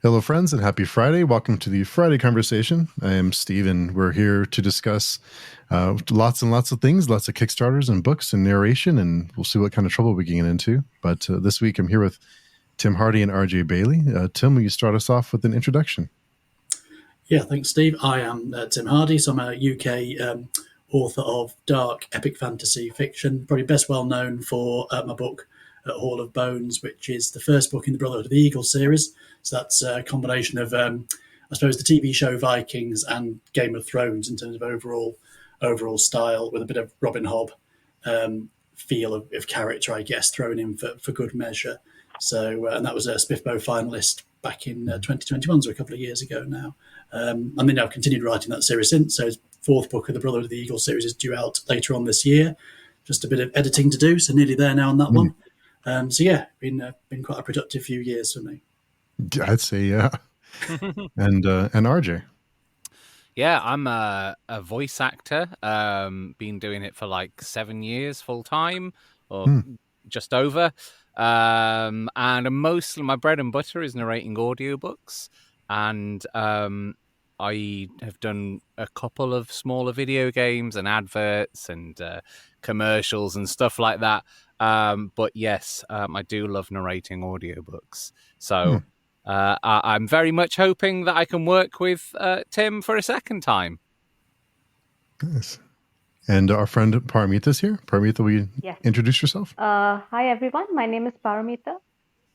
Hello, friends, and happy Friday. Welcome to the Friday Conversation. I am Steve, and we're here to discuss lots and lots of things, lots of Kickstarters and books and narration, and we'll see what kind of trouble we can get into. But this week I'm here with Tim Hardie and RJ Bayley. Tim, will you start us off with an introduction? Yeah, thanks, Steve. I am Tim Hardie, so I'm a UK author of dark epic fantasy fiction, probably best well known for my book, Hall of Bones, which is the first book in the Brotherhood of the Eagle series. So that's a combination of, I suppose, the TV show Vikings and Game of Thrones in terms of overall style, with a bit of Robin Hobb feel of character, I guess, thrown in for good measure. So, and that was a Spiffbo finalist back in 2021, so a couple of years ago now. And then I've continued writing that series since. So, his fourth book of the Brotherhood of the Eagle series is due out later on this year. Just a bit of editing to do, so nearly there now on that one. So yeah, been quite a productive few years for me. I'd say yeah. and RJ. Yeah, I'm a voice actor. Been doing it for like 7 years full time, or just over. And mostly my bread and butter is narrating audiobooks, and I have done a couple of smaller video games and adverts and commercials and stuff like that. But yes, I do love narrating audiobooks. So I'm very much hoping that I can work with Tim for a second time. Nice. And our friend Paramita's here. Paramita, will you introduce yourself? Hi, everyone. My name is Paramita.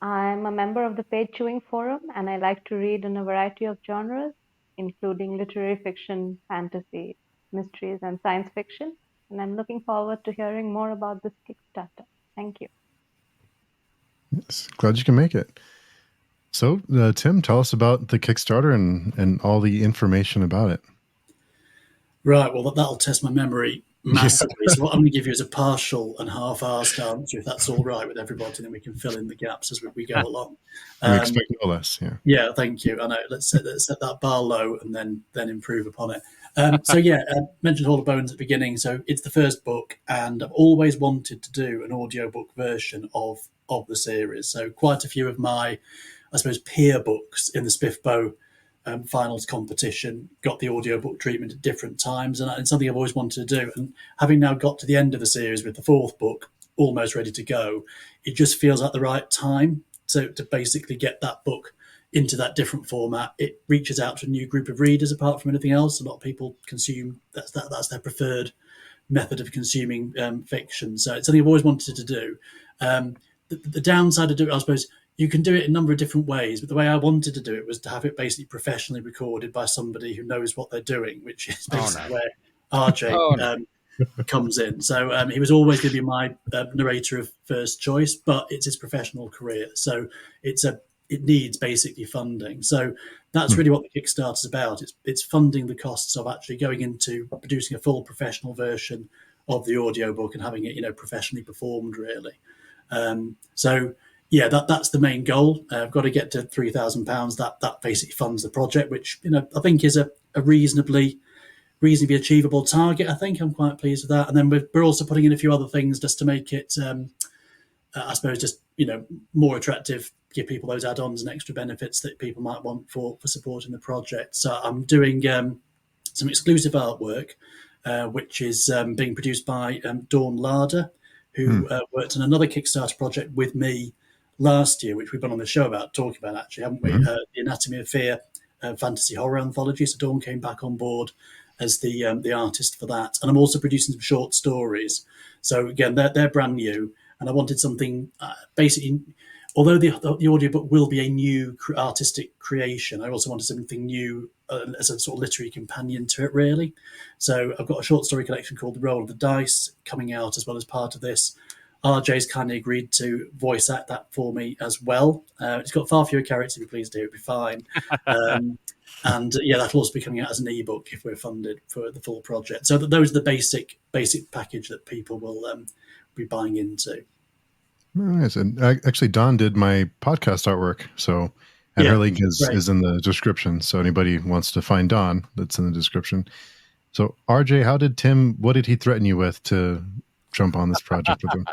I'm a member of the Page Chewing Forum, and I like to read in a variety of genres, including literary fiction, fantasy, mysteries, and science fiction. And I'm looking forward to hearing more about this Kickstarter. Thank you. Yes, glad you can make it. So, Tim, tell us about the Kickstarter and all the information about it. Right, well, that'll test my memory massively. So what I'm going to give you is a partial and half-arsed answer, if that's all right with everybody, then we can fill in the gaps as we go along. We expect no less, yeah. Yeah, thank you. I know, let's set that bar low and then improve upon it. Mentioned Hall of Bones at the beginning. So it's the first book, and I've always wanted to do an audiobook version of the series. So quite a few of my, I suppose, peer books in the Spiffbo finals competition got the audiobook treatment at different times, and it's something I've always wanted to do. And having now got to the end of the series with the fourth book almost ready to go, it just feels like the right time to basically get that book into that different format. It reaches out to a new group of readers apart from anything else. A lot of people consume, that's their preferred method of consuming fiction. So it's something I've always wanted to do. The downside of doing it, I suppose, you can do it in a number of different ways, but the way I wanted to do it was to have it basically professionally recorded by somebody who knows what they're doing, which is basically where RJ comes in. So he was always going to be my narrator of first choice, but it's his professional career. So it needs basically funding. So that's really what the Kickstarter is about. It's funding the costs of actually going into producing a full professional version of the audiobook and having it, professionally performed, really. Yeah, that's the main goal. I've got to get to £3,000. That basically funds the project, which I think is a reasonably achievable target. I think I'm quite pleased with that. And then we're also putting in a few other things just to make it, I suppose, just more attractive, give people those add-ons and extra benefits that people might want for supporting the project. So I'm doing some exclusive artwork, which is being produced by Dawn Larder, who worked on another Kickstarter project with me last year, which we've been on the show about, talking about, actually, haven't we? The Anatomy of Fear fantasy horror anthology. So Dawn came back on board as the artist for that. And I'm also producing some short stories. So again, they're brand new, and I wanted something basically, although the audiobook will be a new artistic creation, I also wanted something new as a sort of literary companion to it, really. So I've got a short story collection called The Roll of the Dice coming out as well as part of this. RJ's kindly agreed to voice act that for me as well. It's got far fewer characters, if you're pleased to hear, it'll be fine. And that'll also be coming out as an ebook if we're funded for the full project. So those are the basic package that people will be buying into. Nice. And actually, Don did my podcast artwork, and her link is in the description. So anybody wants to find Don, that's in the description. So RJ, what did he threaten you with to jump on this project with him?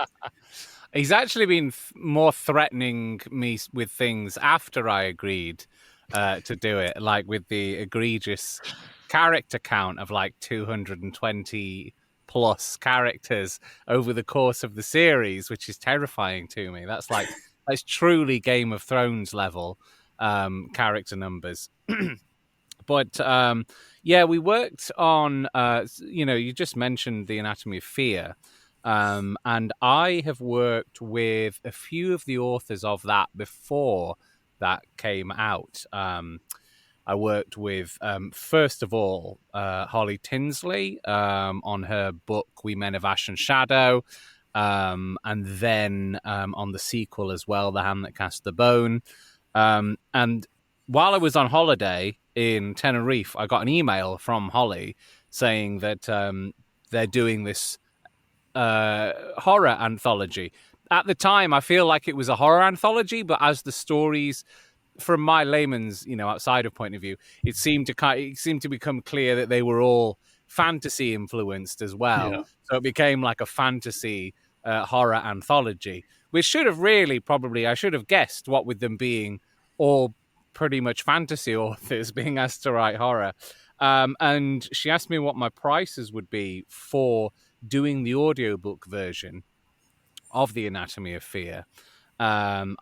He's actually been more threatening me with things after I agreed. to do it, like with the egregious character count of like 220 plus characters over the course of the series, which is terrifying to me. That's truly Game of Thrones level character numbers. But yeah, we worked on, you just mentioned The Anatomy of Fear. And I have worked with a few of the authors of that before that came out. I worked with, first of all, Holly Tinsley on her book We Men of Ash and Shadow, and then on the sequel as well, The Hand That Cast the Bone. And while I was on holiday in Tenerife, I got an email from Holly saying that they're doing this horror anthology. At the time, I feel like it was a horror anthology, but as the stories, from my layman's, outside of point of view, it seemed to become clear that they were all fantasy influenced as well. Yeah. So it became like a fantasy horror anthology, which should have I should have guessed, what with them being all pretty much fantasy authors being asked to write horror. And she asked me what my prices would be for doing the audiobook version of The Anatomy of Fear. So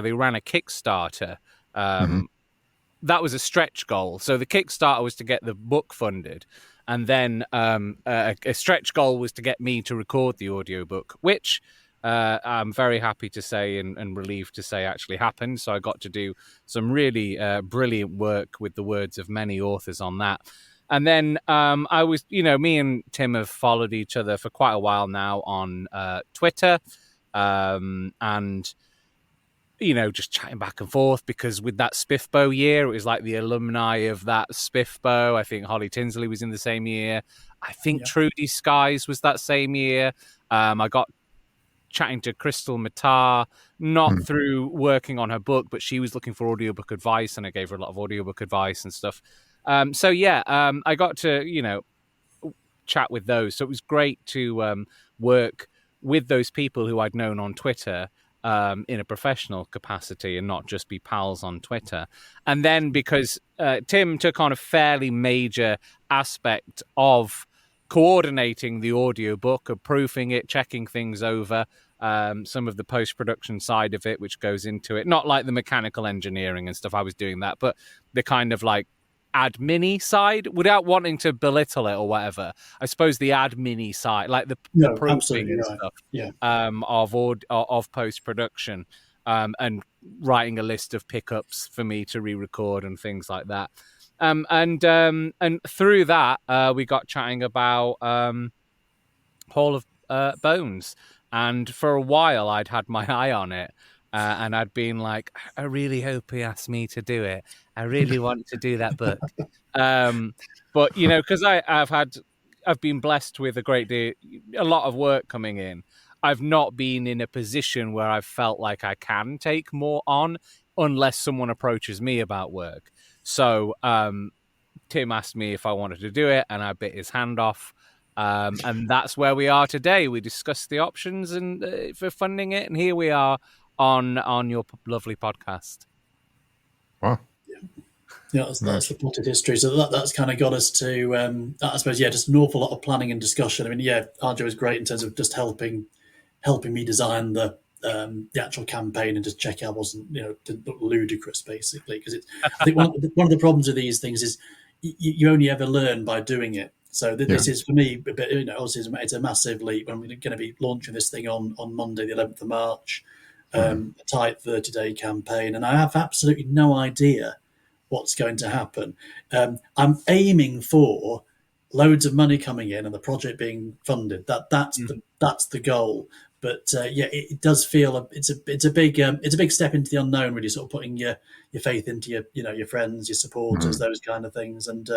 they ran a Kickstarter. That was a stretch goal. So the Kickstarter was to get the book funded. And then a stretch goal was to get me to record the audiobook, which I'm very happy to say and relieved to say actually happened. So I got to do some really brilliant work with the words of many authors on that. And then I was, me and Tim have followed each other for quite a while now on Twitter. And, just chatting back and forth, because with that Spiffbo year, it was like the alumni of that Spiffbo. I think Holly Tinsley was in the same year. I think Trudy Skies was that same year. I got chatting to Crystal Matar, not through working on her book, but she was looking for audiobook advice, and I gave her a lot of audiobook advice and stuff. I got to, chat with those. So it was great to work with those people who I'd known on Twitter in a professional capacity and not just be pals on Twitter. And then because Tim took on a fairly major aspect of coordinating the audiobook, of proofing it, checking things over, some of the post-production side of it, which goes into it, not like the mechanical engineering and stuff, I was doing that, but the kind of like admin side, without wanting to belittle it or whatever. I suppose the admin side, like the proofing and stuff, of post-production, and writing a list of pickups for me to re-record and things like that. And through that, we got chatting about Hall of Bones, and for a while I'd had my eye on it. And I'd been like, I really hope he asks me to do it. I really want to do that book. But, because I've been blessed with a lot of work coming in. I've not been in a position where I've felt like I can take more on unless someone approaches me about work. So Tim asked me if I wanted to do it, and I bit his hand off. And that's where we are today. We discussed the options and for funding it, and here we are on your lovely podcast. Wow. That's the plotted history. So that's kind of got us to, I suppose, just an awful lot of planning and discussion. I mean, RJ was great in terms of just helping me design the actual campaign and just check I wasn't, didn't look ludicrous, basically. Because I think one of the problems with these things is you only ever learn by doing it. So this is, for me, a bit, obviously it's a massive leap. I'm going to be launching this thing on Monday, the 11th of March, a tight 30-day campaign, and I have absolutely no idea what's going to happen. I'm aiming for loads of money coming in and the project being funded. That's the goal. But it does feel it's a big step into the unknown. Really, sort of putting your faith into your friends, your supporters, those kind of things. And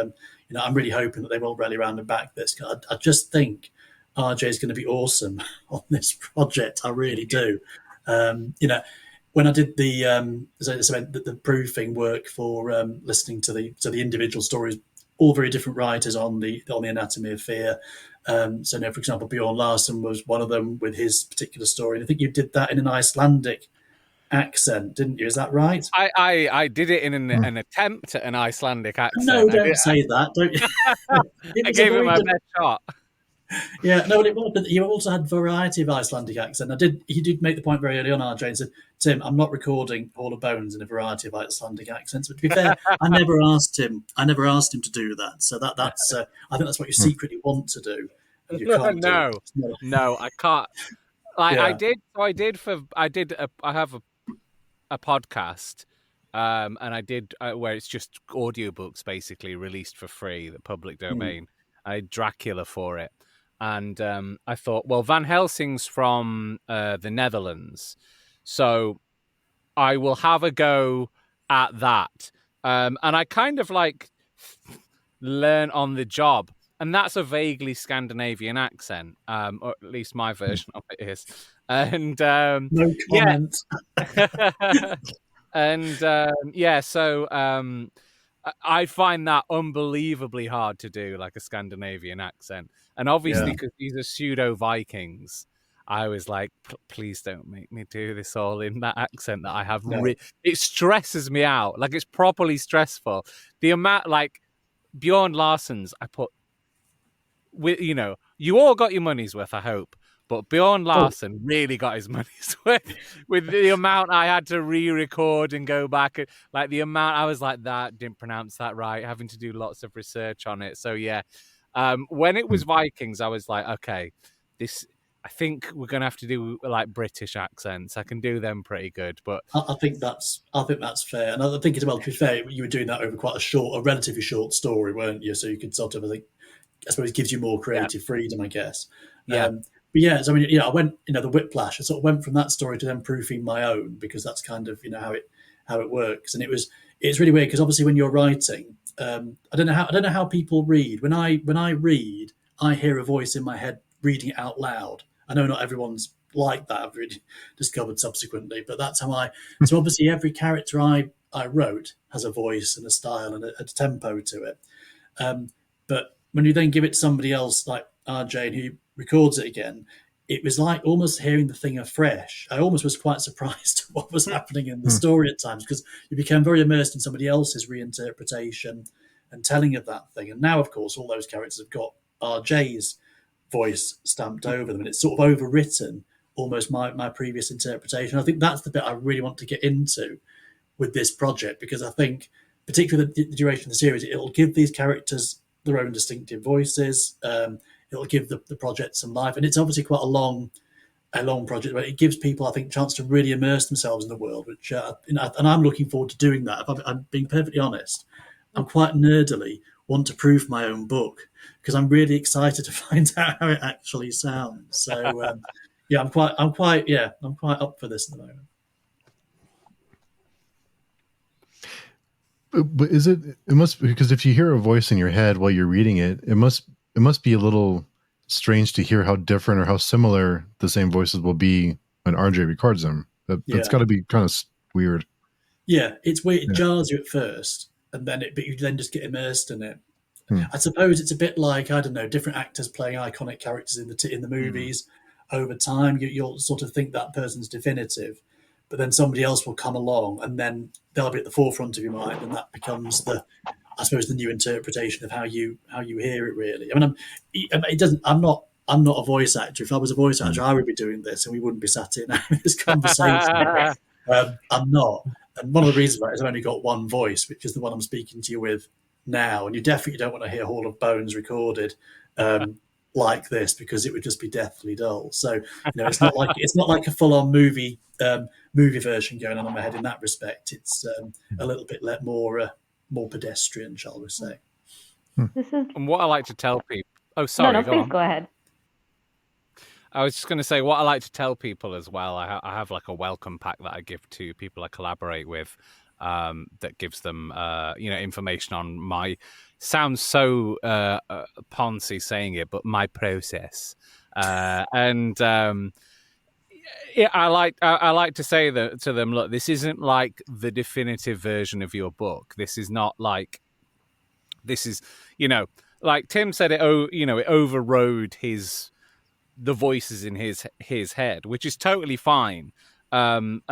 I'm really hoping that they will rally around and back this. I just think RJ is going to be awesome on this project. I really do. When I did the proofing work for listening to the individual stories, all very different writers on the Anatomy of Fear. For example, Bjorn Larson was one of them with his particular story. And I think you did that in an Icelandic accent, didn't you? Is that right? I did it in an attempt at an Icelandic accent. No, don't say that. Don't. I gave it my best shot. Yeah, no, it was. But you also had variety of Icelandic accent. He did make the point very early on, RJ, and said, "Tim, I'm not recording Hall of Bones in a variety of Icelandic accents." But to be fair, I never asked him to do that. So that's. I think that's what you secretly want to do. And you can't no, I can't. Like I did. So I have a podcast. And I did where it's just audiobooks basically released for free, the public domain. I did Dracula for it. And I thought, well, Van Helsing's from the Netherlands. So I will have a go at that. And I kind of like learn on the job. And that's a vaguely Scandinavian accent, or at least my version of it is. And no comment. Yeah. And so I find that unbelievably hard to do, like a Scandinavian accent. And obviously, because these are pseudo Vikings, I was like, please don't make me do this all in that accent that I have. No. It stresses me out. Like, it's properly stressful. The amount, like, Bjorn Larsson's, I put, you all got your money's worth, I hope. But Bjorn Larsson really got his money's worth with the amount I had to re-record and go back. Like the amount I was like, that didn't pronounce that right, having to do lots of research on it. So yeah, when it was Vikings, I was like, okay, I think we're gonna have to do like British accents. I can do them pretty good, but I think that's fair. And I think as well, to be fair, you were doing that over quite a relatively short story, weren't you? So you could sort of, I suppose, it gives you more creative freedom, I guess. Yeah. But yeah, so I mean, I went, the Whiplash. I sort of went from that story to then proofing my own, because that's kind of how it works. And it's really weird because obviously when you're writing, I don't know how people read. When I read, I hear a voice in my head reading it out loud. I know not everyone's like that. I've really discovered subsequently, but that's how So obviously every character I wrote has a voice and a style and a tempo to it. But when you then give it to somebody else like RJ, and who records it again, it was like almost hearing the thing afresh. I almost was quite surprised at what was happening in the story at times, because you became very immersed in somebody else's reinterpretation and telling of that thing. And now, of course, all those characters have got RJ's voice stamped over them, and it's sort of overwritten almost my previous interpretation. I think that's the bit I really want to get into with this project, because I think, particularly the duration of the series, it'll give these characters their own distinctive voices. It'll give the project some life, and it's obviously quite a long project, but it gives people, I think, a chance to really immerse themselves in the world, which and I'm looking forward to doing that. If I'm being perfectly honest, I'm quite nerdily want to proof my own book, because I'm really excited to find out how it actually sounds. So yeah, I'm quite up for this at the moment. But it must, because if you hear a voice in your head while you're reading it, it must be a little strange to hear how different or how similar the same voices will be when RJ records them. That's got to be kind of weird. Yeah, it's weird. It jars you at first, and then but you then just get immersed in it. I suppose it's a bit like, I don't know, different actors playing iconic characters in the movies. Over time, you'll sort of think that person's definitive, but then somebody else will come along, and then they'll be at the forefront of your mind, and that becomes the new interpretation of how you hear it. Really, I mean, it doesn't. I'm not a voice actor. If I was a voice actor, I would be doing this, and we wouldn't be sat here having this conversation. I'm not, and one of the reasons why is I've only got one voice, which is the one I'm speaking to you with now, and you definitely don't want to hear Hall of Bones recorded like this, because it would just be deathly dull. So it's not like a full-on movie version going on in my head in that respect. It's a little bit more pedestrian, shall we say. And what I like to tell people... Oh, sorry, no, please go ahead. I was just going to say, what I like to tell people as well, I have like a welcome pack that I give to people I collaborate with, that gives them information on my... Sounds so poncy saying it, but my process. I like to say that to them, look, this isn't like the definitive version of your book. This is not like, this is, like Tim said, it overrode the voices in his head, which is totally fine. And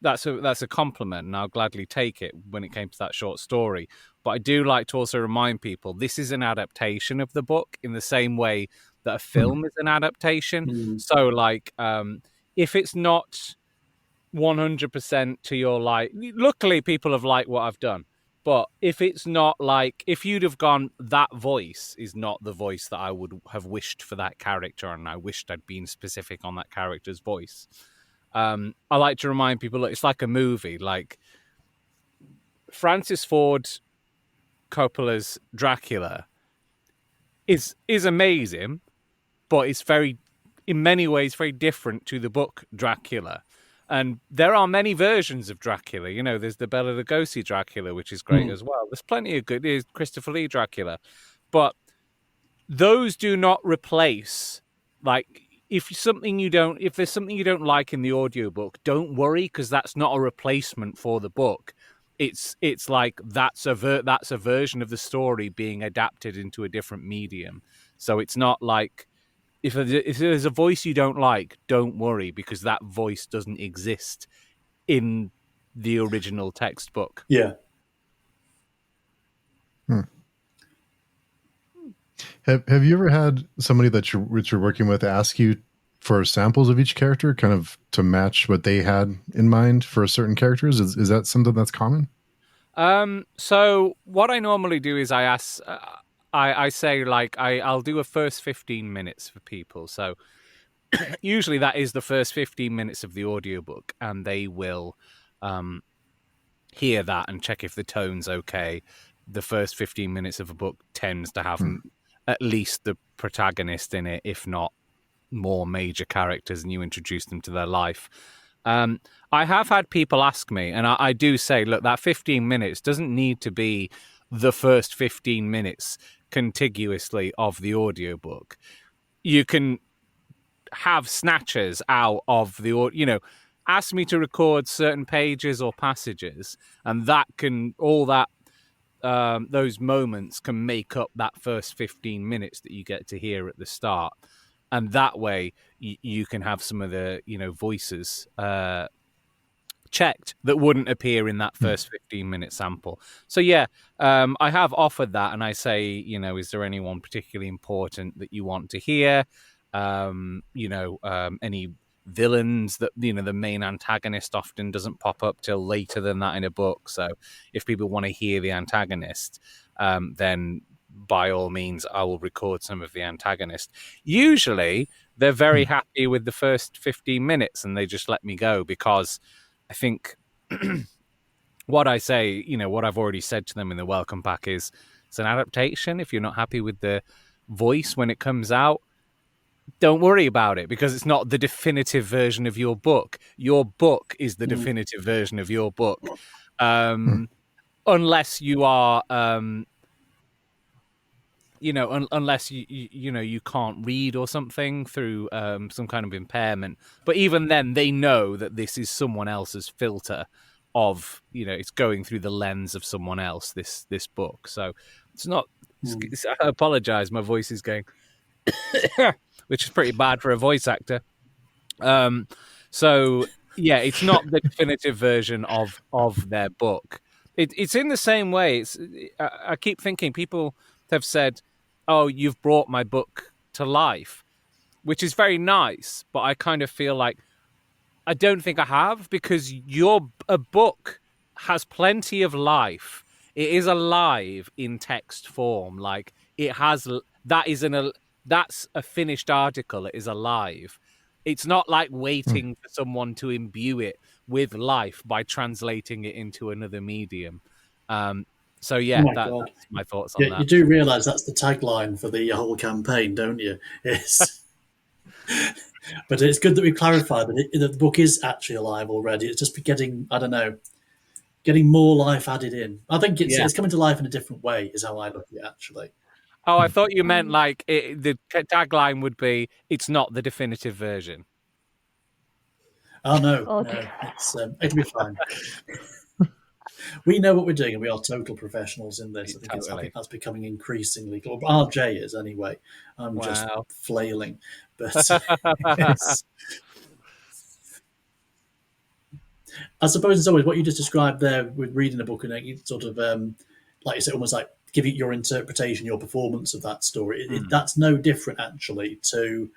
that's a compliment, and I'll gladly take it when it came to that short story. But I do like to also remind people this is an adaptation of the book in the same way that a film is an adaptation. So, like, if it's not 100% to your like, luckily people have liked what I've done. But if it's not like, if you'd have gone, that voice is not the voice that I would have wished for that character, and I wished I'd been specific on that character's voice. I like to remind people that it's like a movie. Like Francis Ford Coppola's Dracula is amazing, but it's in many ways very different to the book Dracula. And there are many versions of Dracula. You know, there's the Bela Lugosi Dracula, which is great as well. There's plenty of good. There's Christopher Lee Dracula. But those do not replace, like, if there's something you don't like in the audiobook, don't worry, because that's not a replacement for the book. It's like that's a version of the story being adapted into a different medium. So it's not like, if there's a voice you don't like, don't worry, because that voice doesn't exist in the original textbook. Yeah. Have you ever had somebody that you're working with ask you for samples of each character, kind of to match what they had in mind for certain characters? Is that something that's common? So what I normally do is I ask, I say, like, I'll do a first 15 minutes for people. So usually that is the first 15 minutes of the audiobook, and they will hear that and check if the tone's okay. The first 15 minutes of a book tends to have at least the protagonist in it, if not more major characters, and you introduce them to their life. I have had people ask me, and I do say, look, that 15 minutes doesn't need to be the first 15 minutes contiguously of the audiobook. You can have snatches out of the, ask me to record certain pages or passages, and those moments can make up that first 15 minutes that you get to hear at the start. And that way you can have some of the, voices checked that wouldn't appear in that first 15-minute sample. So, yeah, I have offered that, and I say, is there anyone particularly important that you want to hear? Any villains that, the main antagonist often doesn't pop up till later than that in a book. So if people want to hear the antagonist, then by all means, I will record some of the antagonist. Usually, they're very happy with the first 15 minutes and they just let me go, because I think what I say, what I've already said to them in the welcome pack is it's an adaptation. If you're not happy with the voice when it comes out, don't worry about it, because it's not the definitive version of your book. Your book is the definitive version of your book. Unless you are... unless you can't read or something through some kind of impairment. But even then, they know that this is someone else's filter of, it's going through the lens of someone else, this book. So it's not, I apologize, my voice is going, which is pretty bad for a voice actor. So yeah, it's not the definitive version of their book. It's in the same way. I keep thinking people have said, oh, you've brought my book to life, which is very nice, but I kind of feel like I don't think I have, because a book has plenty of life. It is alive in text form. Like, it has, that's a finished article. It is alive. It's not like waiting for someone to imbue it with life by translating it into another medium. So yeah, that's my thoughts on that. You do realise that's the tagline for the whole campaign, don't you? It's but it's good that we clarified that the book is actually alive already. It's just getting, I don't know, getting more life added in. I think it's coming to life in a different way, is how I look at it, actually. Oh, I thought you meant like the tagline would be, it's not the definitive version. Oh, no. Okay. No, it'll be fine. We know what we're doing, and we are total professionals in this. I think that's becoming increasingly clear. RJ is, anyway. I'm just flailing. But I suppose it's always what you just described there with reading a book and it sort of, like you said, almost like giving your interpretation, your performance of that story. That's no different actually to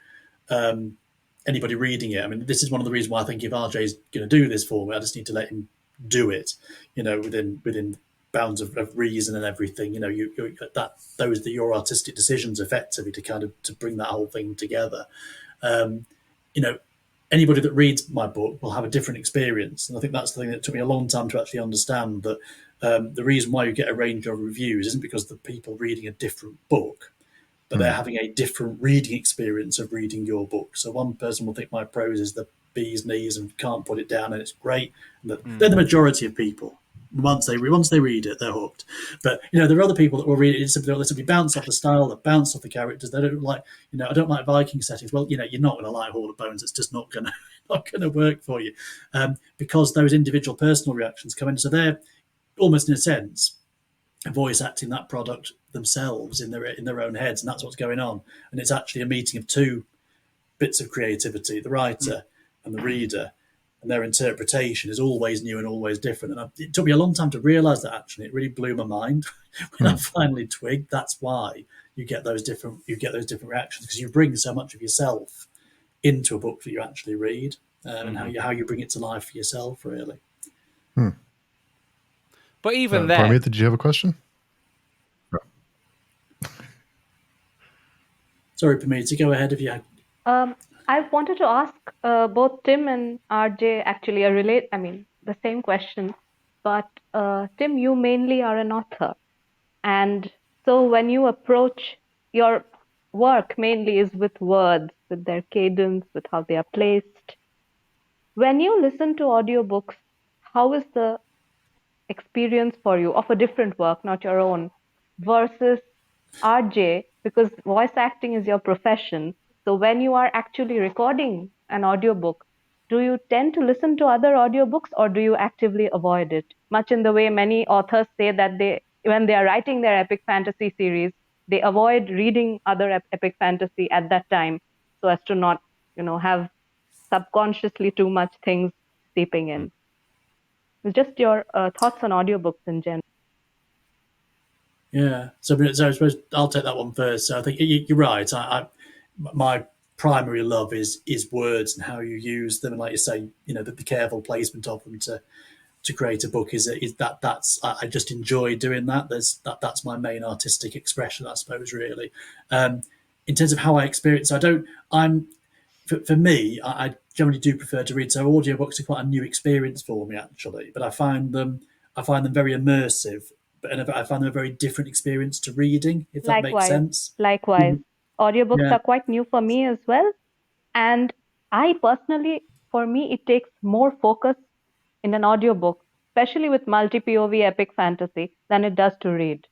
anybody reading it. I mean, this is one of the reasons why I think if RJ is going to do this for me, I just need to let him do it, within bounds of reason and everything. Those are your artistic decisions, effectively, to kind of to bring that whole thing together. Um, you know, Anybody that reads my book will have a different experience, and I think that's the thing that took me a long time to actually understand. That the reason why you get a range of reviews isn't because the people reading a different book, but they're having a different reading experience of reading your book. So one person will think my prose is the bee's knees and can't put it down, and it's great. And they're the majority of people. Once they read it, they're hooked. But there are other people that will read it. They simply bounce off the style, they bounce off the characters. They don't like. I don't like Viking settings. Well, you're not going to like Hall of Bones. It's just not going to work for you, because those individual personal reactions come in. So they're almost, in a sense, voice acting that product themselves in their own heads, and that's what's going on. And it's actually a meeting of two bits of creativity: the writer and the reader. And their interpretation is always new and always different. And it took me a long time to realise that. Actually, it really blew my mind when I finally twigged. That's why you get those different reactions, because you bring so much of yourself into a book that you actually read, and how you bring it to life for yourself, really. But even then, Parmeet, did you have a question? Sorry, Parmeet, go ahead if you had. I wanted to ask both Tim and RJ actually the same question, but Tim, you mainly are an author, and so when you approach your work, mainly is with words, with their cadence, with how they are placed. When you listen to audiobooks, how is the experience for you of a different work, not your own, versus RJ, because voice acting is your profession? So when you are actually recording an audiobook, do you tend to listen to other audiobooks, or do you actively avoid it? Much in the way many authors say that when they are writing their epic fantasy series, they avoid reading other epic fantasy at that time, so as to not, have subconsciously too much things seeping in. It's just your thoughts on audiobooks in general. Yeah, so I suppose I'll take that one first. So I think you're right. My primary love is words and how you use them, and like you say, the careful placement of them to create a book that's I just enjoy doing that. That's my main artistic expression, I suppose, really. In terms of how I experience, for me, I generally do prefer to read. So audiobooks are quite a new experience for me, actually, but I find them very immersive. And I find them a very different experience to reading, if that makes sense. Likewise. Audiobooks are quite new for me as well. And I personally, for me, it takes more focus in an audiobook, especially with multi-POV epic fantasy, than it does to read.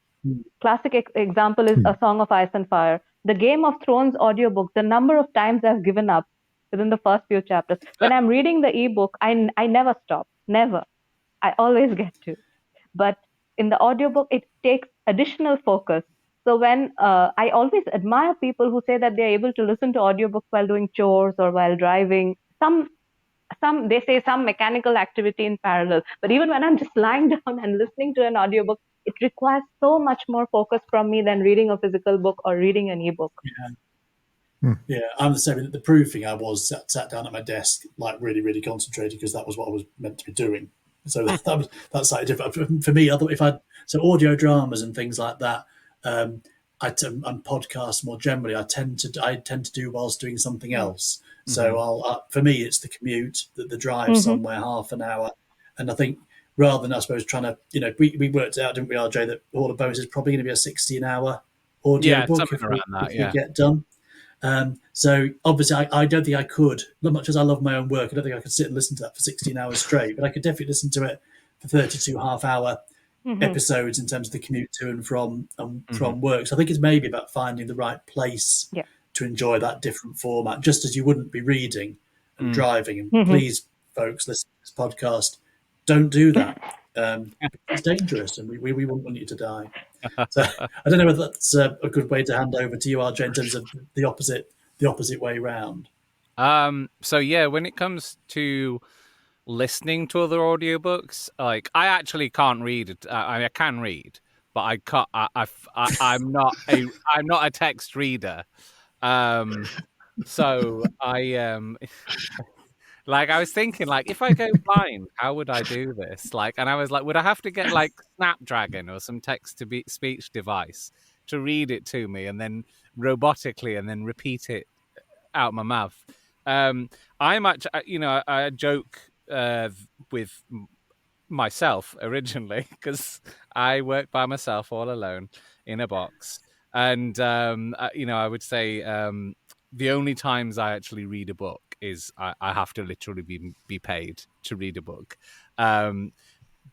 Classic example is A Song of Ice and Fire. The Game of Thrones audiobook, the number of times I've given up within the first few chapters. When I'm reading the ebook, I never stop. Never. I always get to. But in the audiobook, it takes additional focus. So when I always admire people who say that they're able to listen to audiobooks while doing chores or while driving. They say some mechanical activity in parallel. But even when I'm just lying down and listening to an audiobook, it requires so much more focus from me than reading a physical book or reading an ebook. Yeah, I'm the same. The proofing, I was sat down at my desk, like really, really concentrated, because that was what I was meant to be doing. So that's slightly different for me. So audio dramas and things like that, and podcasts more generally, I tend to do whilst doing something else. So for me, it's the commute, the drive somewhere, half an hour, and I think rather than, I suppose, trying to, we worked out, didn't we, RJ, that Hall of Bones is probably going to be a 16-hour audio book if we get done. So obviously I don't think I could, not much as I love my own work, I don't think I could sit and listen to that for 16 hours straight, but I could definitely listen to it for 32 half-hour episodes in terms of the commute to and from work. So I think it's maybe about finding the right place to enjoy that different format, just as you wouldn't be reading and driving. And please, folks, listen to this podcast, don't do that. It's dangerous, and we wouldn't want you to die. So I don't know whether that's a good way to hand over to you, RJ, in terms of the opposite way round. So yeah, when it comes to listening to other audiobooks. Like, I actually can't read it. I can read, but I can't. I'm not a text reader. So like, I was thinking, like, if I go blind, how would I do this? Like, and I was like, would I have to get like Snapdragon or some text to speech device to read it to me, and then robotically, and then repeat it out my mouth? I'm actually, I joke with myself originally, because I work by myself all alone in a box, and I would say the only times I actually read a book is I have to literally be paid to read a book,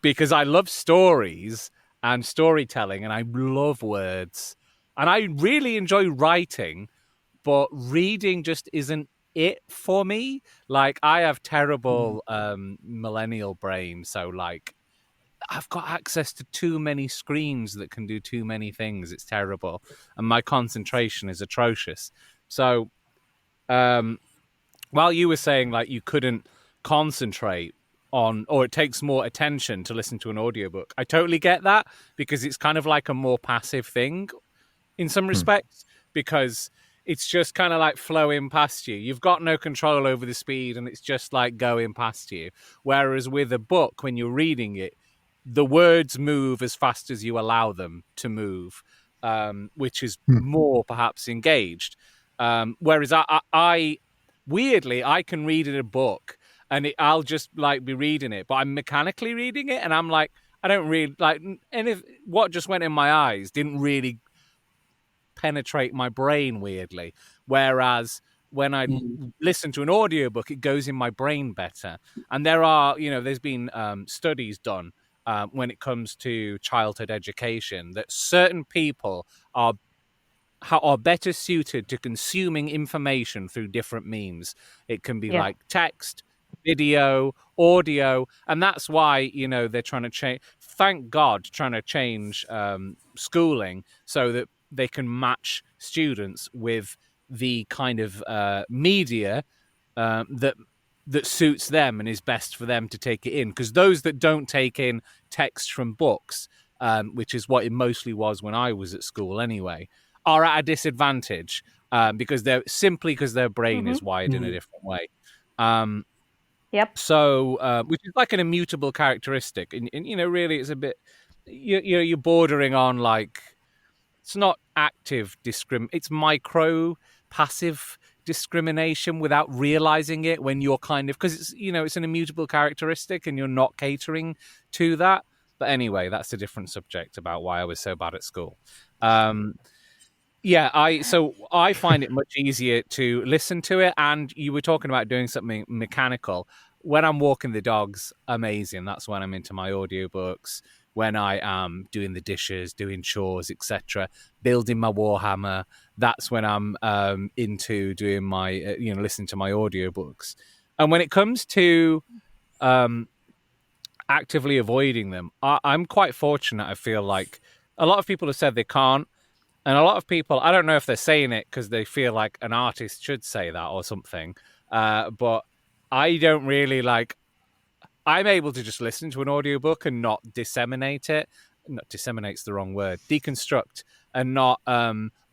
because I love stories and storytelling, and I love words, and I really enjoy writing, but reading just isn't it for me. Like, I have terrible millennial brain, so like, I've got access to too many screens that can do too many things. It's terrible, and my concentration is atrocious. So while you were saying like you couldn't concentrate on, or it takes more attention to listen to an audiobook, I totally get that, because it's kind of like a more passive thing in some respects, because it's just kind of like flowing past you. You've got no control over the speed, and it's just like going past you. Whereas with a book, when you're reading it, the words move as fast as you allow them to move, which is more perhaps engaged. Whereas I weirdly, I can read in a book, and I'll just like be reading it, but I'm mechanically reading it, and I'm like, I don't really like, and if what just went in my eyes didn't really penetrate my brain, weirdly. Whereas when I listen to an audiobook, it goes in my brain better. And there are, there's been studies done when it comes to childhood education, that certain people are better suited to consuming information through different means. It can be like text, video, audio, and that's why they're trying to change. Thank God, trying to change schooling so that they can match students with the kind of media that suits them and is best for them to take it in. Because those that don't take in text from books, which is what it mostly was when I was at school anyway, are at a disadvantage because their brain is wired in a different way. So, which is like an immutable characteristic, and really, it's a bit, you're bordering on like, it's not active it's micro passive discrimination without realizing it, when you're kind of, because it's it's an immutable characteristic, and you're not catering to that. But anyway, that's a different subject about why I was so bad at school. I find it much easier to listen to it. And you were talking about doing something mechanical. When I'm walking the dogs, amazing. That's when I'm into my audiobooks. When I am doing the dishes, doing chores, etc., building my Warhammer, that's when I'm into doing my, listening to my audiobooks. And when it comes to actively avoiding them, I'm quite fortunate. I feel like a lot of people have said they can't. And a lot of people, I don't know if they're saying it because they feel like an artist should say that or something, but I don't really like, I'm able to just listen to an audiobook and not disseminate it. Not disseminate's the wrong word. Deconstruct and not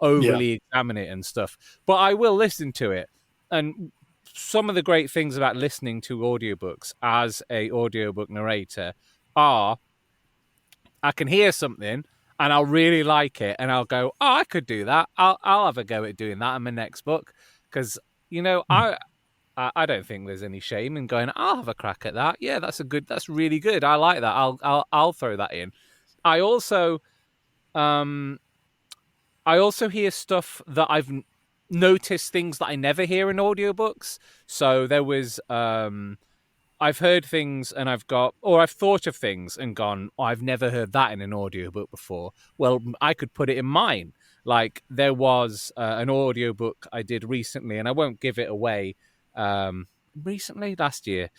overly examine it and stuff. But I will listen to it. And some of the great things about listening to audiobooks as a audiobook narrator are, I can hear something and I'll really like it, and I'll go, oh, I could do that. I'll have a go at doing that in my next book, because I don't think there's any shame in going, I'll have a crack at that. Yeah, that's really good. I like that. I'll throw that in. I also hear stuff that I've noticed, things that I never hear in audiobooks. So there was I've heard things and I've thought of things and gone, oh, I've never heard that in an audiobook before. Well, I could put it in mine. Like, there was an audiobook I did recently, and I won't give it away, last year,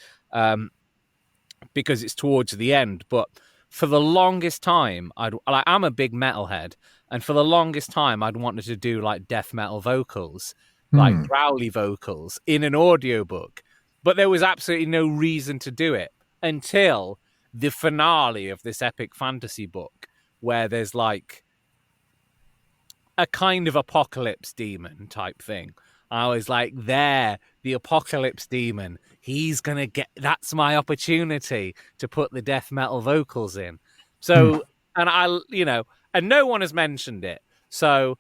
because it's towards the end. But for the longest time, I'm a big metalhead, and for the longest time, I'd wanted to do like death metal vocals, like growly vocals in an audiobook. But there was absolutely no reason to do it until the finale of this epic fantasy book, where there's like a kind of apocalypse demon type thing. I was like, there, the apocalypse demon. He's going to get, that's my opportunity to put the death metal vocals in. So, and and no one has mentioned it. So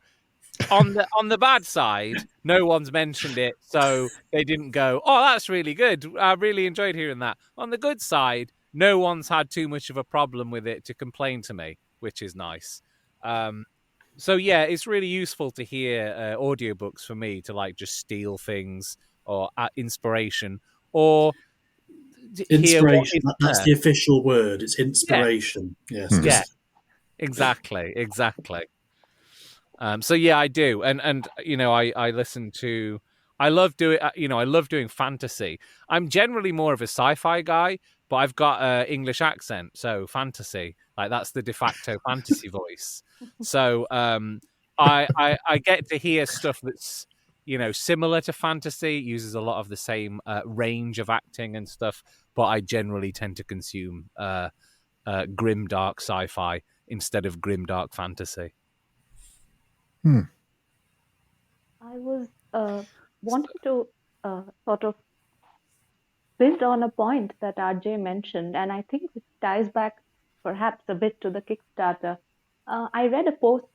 on the bad side, no one's mentioned it. So they didn't go, oh, that's really good. I really enjoyed hearing that. On the good side, no one's had too much of a problem with it to complain to me, which is nice. So yeah, it's really useful to hear audiobooks for me to like just steal things or inspiration or inspiration. That's the official word. It's inspiration. Yeah. Yes. Yeah. Exactly. So yeah, I do, and I listen to. I love doing fantasy. I'm generally more of a sci-fi guy, but I've got an English accent, so fantasy, like that's the de facto fantasy voice. So I get to hear stuff that's similar to fantasy, uses a lot of the same range of acting and stuff, but I generally tend to consume grim dark sci-fi instead of grim dark fantasy. I was wanting to sort of build on a point that RJ mentioned, and I think it ties back perhaps a bit to the Kickstarter. I read a post.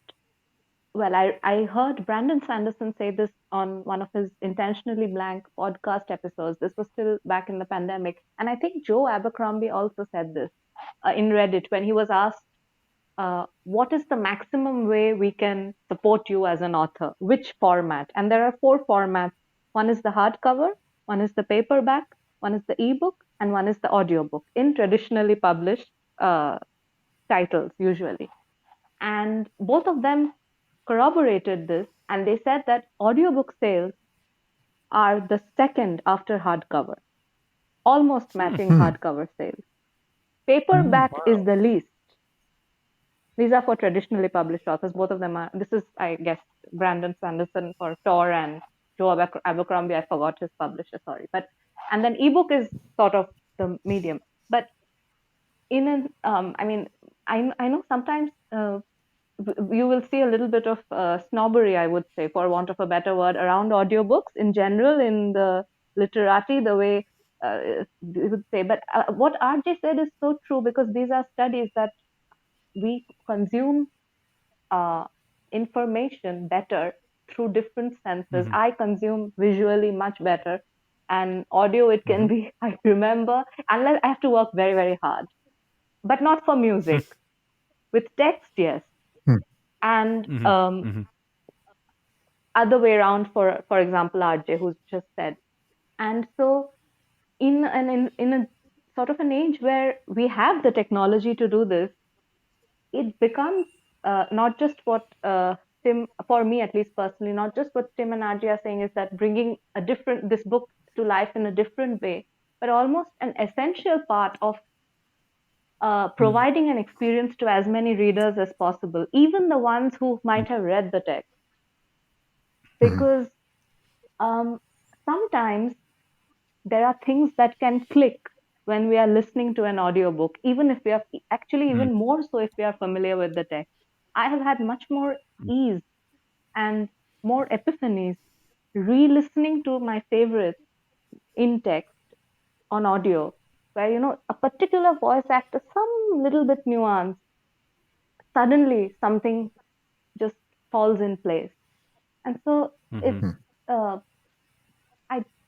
Well, I heard Brandon Sanderson say this on one of his Intentionally Blank podcast episodes. This was still back in the pandemic. And I think Joe Abercrombie also said this in Reddit when he was asked, what is the maximum way we can support you as an author? Which format? And there are 4 formats. One is the hardcover, one is the paperback, one is the ebook, and one is the audiobook in traditionally published titles usually. And both of them corroborated this, and they said that audiobook sales are the second after hardcover, almost matching hardcover sales. Paperback is the least. These are for traditionally published authors. Both of them are. This is, I guess, Brandon Sanderson for Tor and Joe Abercrombie. I forgot his publisher. Sorry, and then ebook is sort of the medium. But I know sometimes you will see a little bit of snobbery, I would say, for want of a better word, around audiobooks in general in the literati, the way you would say. But what RJ said is so true, because these are studies that we consume information better through different senses. I consume visually much better, and audio, it can be, I remember, unless I have to work very, very hard, but not for music. With text, yes. And other way around for example, RJ, who's just said. And so in a sort of an age where we have the technology to do this, it becomes not just what Tim, for me at least personally, not just what Tim and RJ are saying is that bringing this book to life in a different way, but almost an essential part of providing an experience to as many readers as possible, even the ones who might have read the text. Because sometimes there are things that can click when we are listening to an audiobook, even if we are even more so if we are familiar with the text. I have had much more ease and more epiphanies re-listening to my favorites in text on audio, where, a particular voice actor, some little bit nuance, suddenly something just falls in place. And so it's,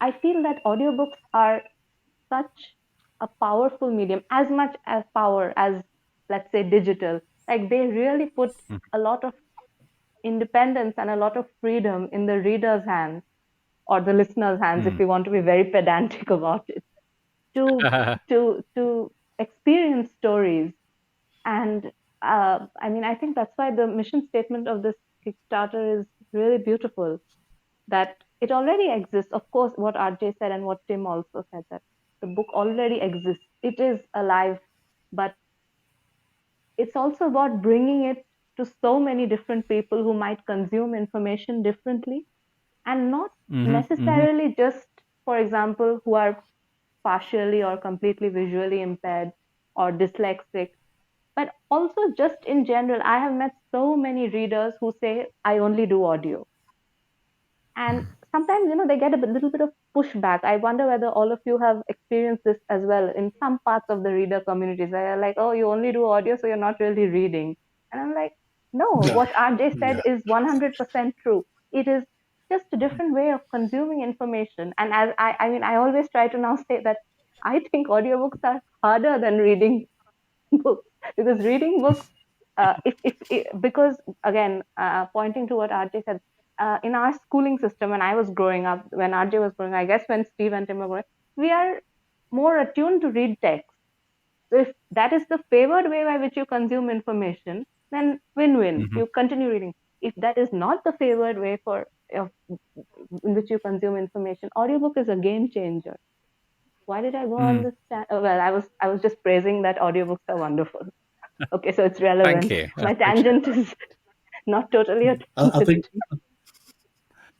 I feel that audiobooks are such a powerful medium, as much as power as, let's say, digital. Like, they really put a lot of independence and a lot of freedom in the reader's hands, or the listener's hands, if we want to be very pedantic about it, to experience stories. And I think that's why the mission statement of this Kickstarter is really beautiful, that it already exists. Of course, what RJ said and what Tim also said, that the book already exists. It is alive, but it's also about bringing it to so many different people who might consume information differently, and not necessarily just, for example, who are partially or completely visually impaired or dyslexic. But also, just in general, I have met so many readers who say, I only do audio. And sometimes, they get a little bit of pushback. I wonder whether all of you have experienced this as well in some parts of the reader communities. They're like, oh, you only do audio, so you're not really reading. And I'm like, no, what RJ said is 100% true. It is just a different way of consuming information. And as I always try to now say that I think audiobooks are harder than reading books, because reading books, because again, pointing to what RJ said, in our schooling system, when I was growing up, when RJ was growing, I guess when Steve and Tim were growing, we are more attuned to read text. So if that is the favored way by which you consume information, then win-win. You continue reading. If that is not the favored way in which you consume information, audiobook is a game changer. Why did I go on this? Well, I was just praising that audiobooks are wonderful. Okay, so it's relevant. Thank you. My tangent is not totally a I think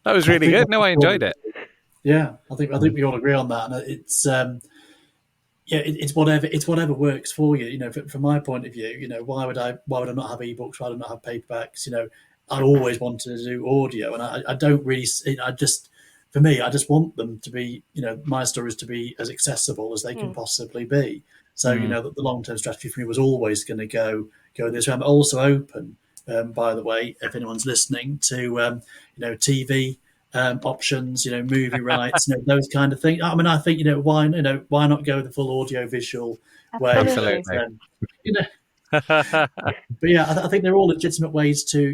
that was really good. No, I enjoyed it. Yeah, I think we all agree on that, and it's it's whatever works for you. From my point of view, why would I not have ebooks? Why would I not have paperbacks? I always wanted to do audio, and I don't really. For me, I just want them to be, my stories to be as accessible as they can possibly be. So, the long-term strategy for me was always going to go this way. I'm also open, by the way, if anyone's listening, to TV options, movie rights, those kind of things. I mean, I think why not go the full audio visual way? Absolutely. But yeah, I think they're all legitimate ways to,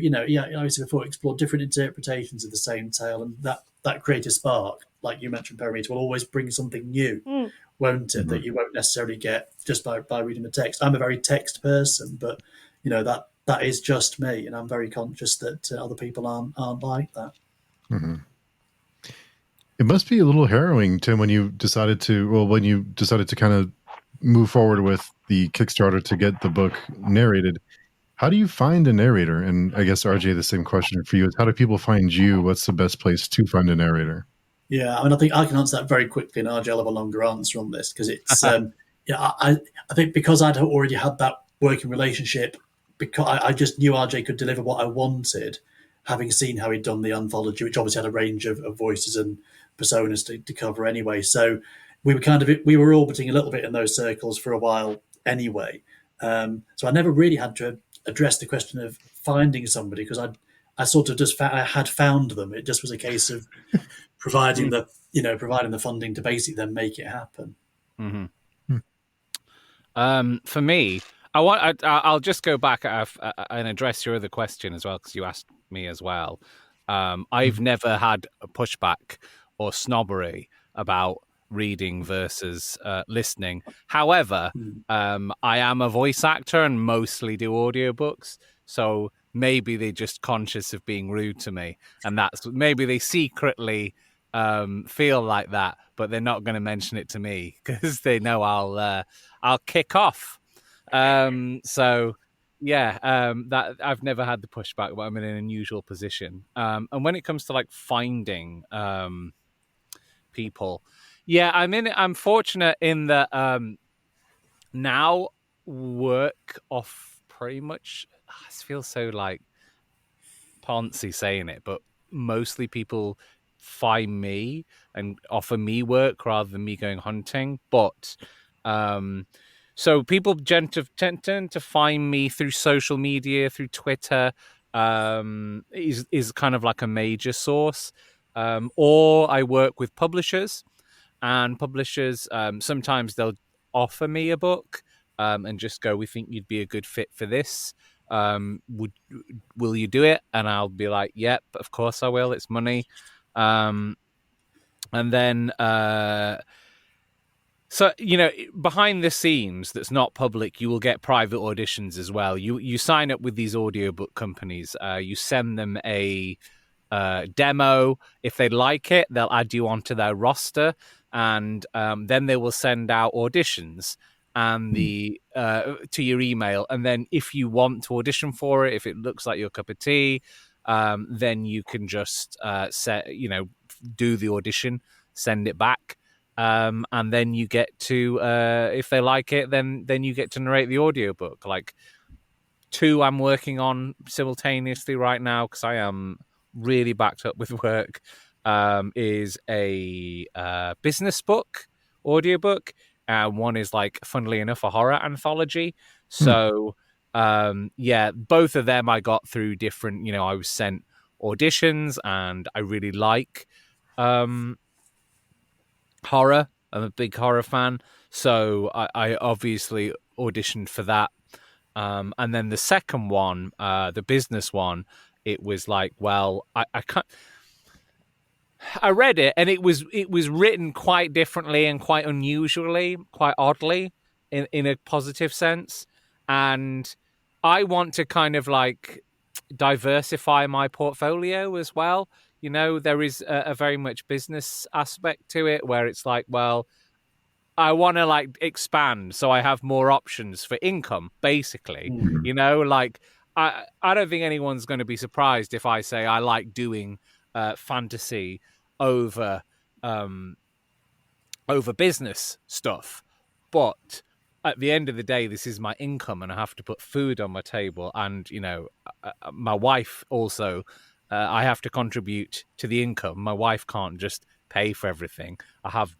obviously before explore different interpretations of the same tale, and that creative spark, like you mentioned, Paramita, will always bring something new, won't it? That you won't necessarily get just by reading the text. I'm a very text person, but that is just me, and I'm very conscious that other people aren't like that. Mm-hmm. It must be a little harrowing, Tim, when you decided to kind of move forward with the Kickstarter to get the book narrated. How do you find a narrator? And I guess, RJ, the same question for you is, how do people find you? What's the best place to find a narrator? Yeah, I mean, I think I can answer that very quickly, and RJ will have a longer answer on this, because it's, I think because I'd already had that working relationship, because I just knew RJ could deliver what I wanted, having seen how he'd done the anthology, which obviously had a range of voices and personas to cover anyway. So we were orbiting a little bit in those circles for a while anyway. So I never really had to address the question of finding somebody, because I sort of just I had found them. It just was a case of providing the funding to basically then make it happen. For me, I'll just go back and address your other question as well, because you asked me as well. I've never had a pushback or snobbery about reading versus listening. However, I am a voice actor and mostly do audiobooks, so maybe they're just conscious of being rude to me, and maybe they secretly feel like that, but they're not going to mention it to me because they know I'll kick off. So yeah, that I've never had the pushback, but I'm in an unusual position. And when it comes to like finding people, yeah, I'm fortunate in that now work off pretty much. I feel so like poncy saying it, but mostly people find me and offer me work rather than me going hunting. But so people tend to find me through social media, through Twitter, is kind of like a major source. Or I work with publishers, and publishers sometimes they'll offer me a book and just go, "We think you'd be a good fit for this. Will you do it?" And I'll be like, "Yep, of course I will. It's money." And then so, behind the scenes that's not public, you will get private auditions as well. You sign up with these audiobook companies. You send them a demo. If they like it, they'll add you onto their roster, and then they will send out auditions and to your email. And then if you want to audition for it, if it looks like your cup of tea, then you can just do the audition, send it back. and then you get to, if they like it, then you get to narrate the audiobook. Like 2 I'm working on simultaneously right now because I am really backed up with work, is a business book audiobook. One is, like, funnily enough, a horror anthology. So both of them I got through different, I was sent auditions, and I really like horror. I'm a big horror fan, so I obviously auditioned for that. And then the second one, the business one, it was like, well, I can't. I read it, and it was written quite differently and quite unusually, quite oddly, in a positive sense. And I want to kind of like diversify my portfolio as well. There is a very much business aspect to it where it's like, well, I want to like expand so I have more options for income, basically. Like I don't think anyone's going to be surprised if I say I like doing fantasy over business stuff. But at the end of the day, this is my income, and I have to put food on my table. And, my wife also, I have to contribute to the income. My wife can't just pay for everything. I have,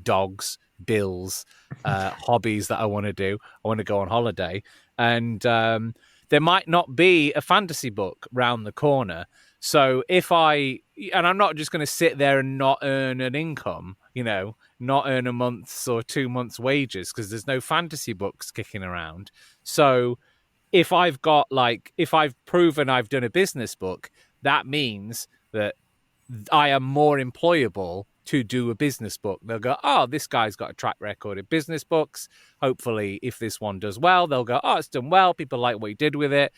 dogs, bills, hobbies that I want to do. I want to go on holiday. And there might not be a fantasy book round the corner. So and I'm not just going to sit there and not earn an income, not earn a month's or 2 months' wages because there's no fantasy books kicking around. So if I've proven I've done a business book, that means that I am more employable to do a business book. They'll go, oh, this guy's got a track record of business books. Hopefully, if this one does well, they'll go, oh, it's done well. People like what he did with it.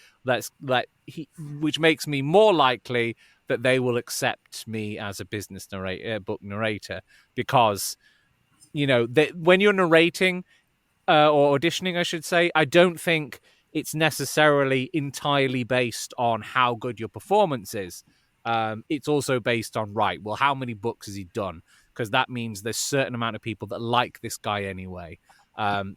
Which makes me more likely that they will accept me as a business book narrator, because, when you're narrating or auditioning, I should say, I don't think it's necessarily entirely based on how good your performance is. It's also based on, right, well, how many books has he done? Because that means there's a certain amount of people that like this guy anyway.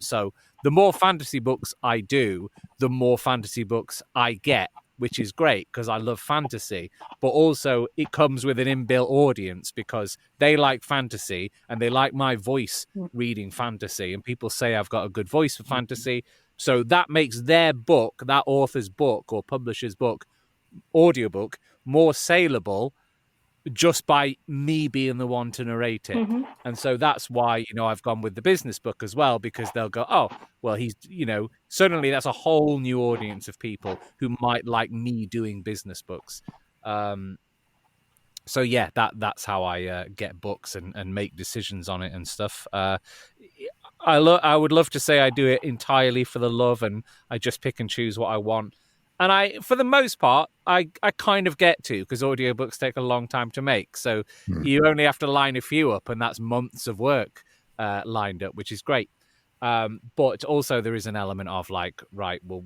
So the more fantasy books I do, the more fantasy books I get, which is great because I love fantasy. But also it comes with an inbuilt audience because they like fantasy and they like my voice reading fantasy. And people say I've got a good voice for fantasy. So that makes their book, that author's book or publisher's book, audiobook, more saleable just by me being the one to narrate it. And so that's why, I've gone with the business book as well, because they'll go, oh, well, he's, suddenly that's a whole new audience of people who might like me doing business books. So yeah, that's how I get books and make decisions on it and stuff. I would love to say I do it entirely for the love and I just pick and choose what I want. And for the most part, I kind of get to, because audiobooks take a long time to make. So you only have to line a few up, and that's months of work lined up, which is great. But also there is an element of like, right, well,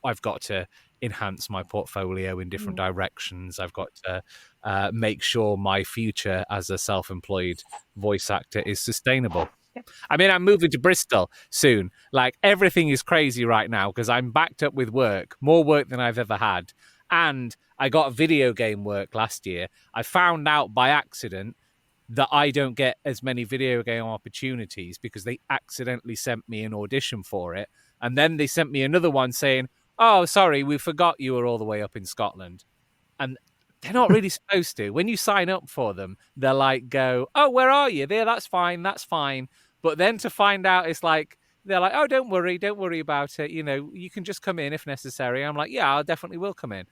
I've got to enhance my portfolio in different directions. I've got to make sure my future as a self-employed voice actor is sustainable. I mean, I'm moving to Bristol soon. Like, everything is crazy right now because I'm backed up with work, more work than I've ever had. And I got video game work last year. I found out by accident that I don't get as many video game opportunities because they accidentally sent me an audition for it. And then they sent me another one saying, oh, sorry, we forgot you were all the way up in Scotland. And they're not really supposed to. When you sign up for them, they're like, go, oh, where are you? There, that's fine. But then to find out, it's like, they're like, oh, don't worry about it. You can just come in if necessary. I'm like, yeah, I definitely will come in.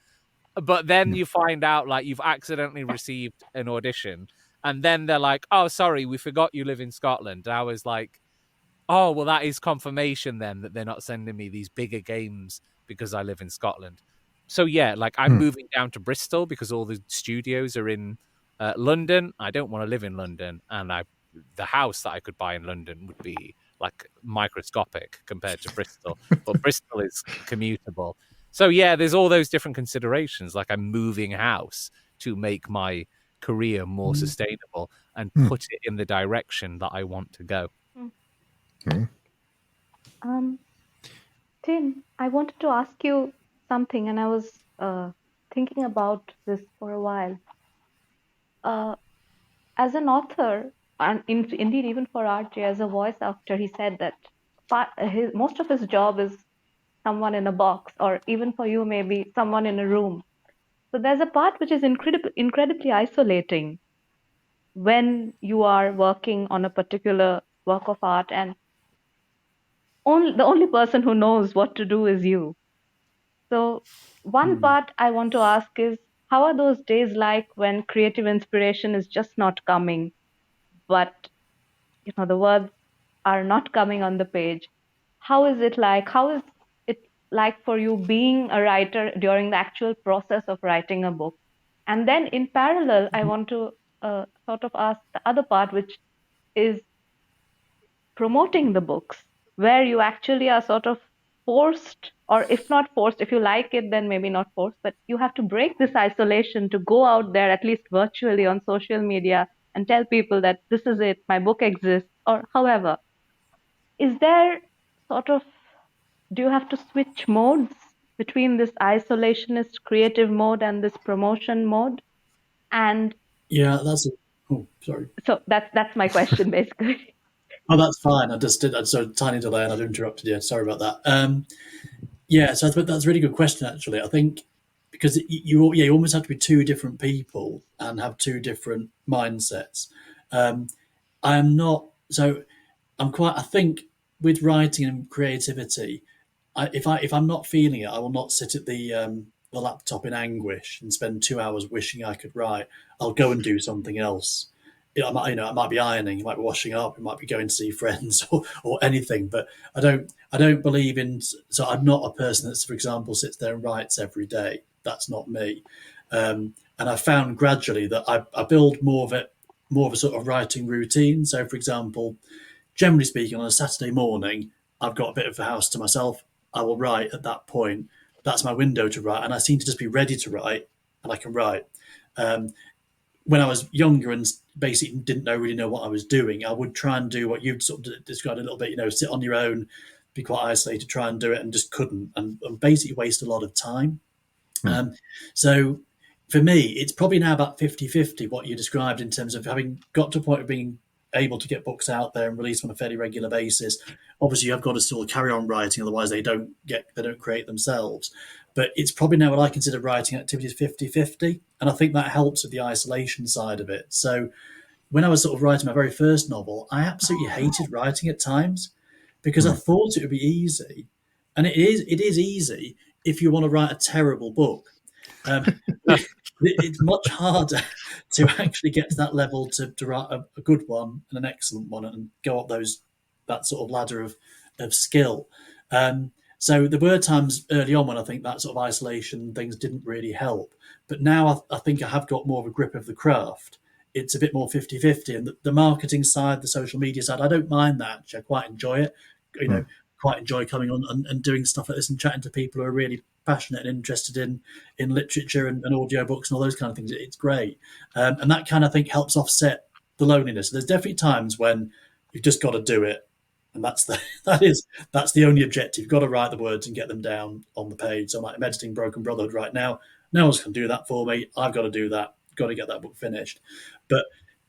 But then you find out like you've accidentally received an audition. And then they're like, oh, sorry, we forgot you live in Scotland. And I was like, oh, well, that is confirmation then that they're not sending me these bigger games because I live in Scotland. So yeah, like I'm moving down to Bristol because all the studios are in London. I don't want to live in London. And the house that I could buy in London would be like microscopic compared to Bristol, but Bristol is commutable. So yeah, there's all those different considerations. Like I'm moving house to make my career more sustainable and put it in the direction that I want to go. Tim, I wanted to ask you something, and I was thinking about this for a while. As an author, and indeed even for RJ as a voice actor, he said that most of his job is someone in a box, or even for you, maybe someone in a room. So there's a part which is incredibly isolating when you are working on a particular work of art, and the only person who knows what to do is you. So one part I want to ask is, how are those days like when creative inspiration is just not coming, but the words are not coming on the page? How is it like? How is it like for you being a writer during the actual process of writing a book? And then in parallel, I want to sort of ask the other part, which is promoting the books, where you actually are sort of forced, or if not forced, if you like it, then maybe not forced, but you have to break this isolation to go out there, at least virtually on social media, and tell people that this is it, my book exists, or however. Is there sort of, do you have to switch modes between this isolationist creative mode and this promotion mode? And yeah, sorry. So that's my question, basically. Oh, that's fine. I just did. So tiny delay, and I've interrupted you. Sorry about that. Yeah, so that's a really good question, actually. I think because you almost have to be two different people and have two different mindsets. I am not so. I think with writing and creativity, if I'm not feeling it, I will not sit at the laptop in anguish and spend 2 hours wishing I could write. I'll go and do something else. I might be ironing, it might be washing up, it might be going to see friends or anything. But I don't believe in. So I'm not a person that, for example, sits there and writes every day. That's not me. And I found gradually that I build more of a sort of writing routine. So, for example, generally speaking, on a Saturday morning, I've got a bit of the house to myself. I will write at that point. That's my window to write, and I seem to just be ready to write, and I can write. When I was younger and basically didn't really know what I was doing, I would try and do what you'd sort of described a little bit, sit on your own, be quite isolated, try and do it, and just couldn't, and basically waste a lot of time. So for me, it's probably now about 50-50 what you described in terms of having got to a point of being able to get books out there and release on a fairly regular basis. Obviously, you've got to still carry on writing, otherwise they don't create themselves. But it's probably now what I consider writing activities 50-50. And I think that helps with the isolation side of it. So when I was sort of writing my very first novel, I absolutely hated writing at times because I thought it would be easy. And it is easy if you want to write a terrible book. It's much harder to actually get to that level to write a good one and an excellent one and go up that sort of ladder of skill. So there were times early on when I think that sort of isolation things didn't really help. But now I think I have got more of a grip of the craft. It's a bit more 50-50. And the marketing side, the social media side, I don't mind that. Actually. I quite enjoy it. Quite enjoy coming on and doing stuff like this and chatting to people who are really passionate and interested in literature and audiobooks and all those kind of things. It's great. And that kind of thing helps offset the loneliness. There's definitely times when you've just got to do it. And that's the only objective. You've got to write the words and get them down on the page. So I'm editing Broken Brotherhood right now. No one's going to do that for me. I've got to do that. Got to get that book finished. But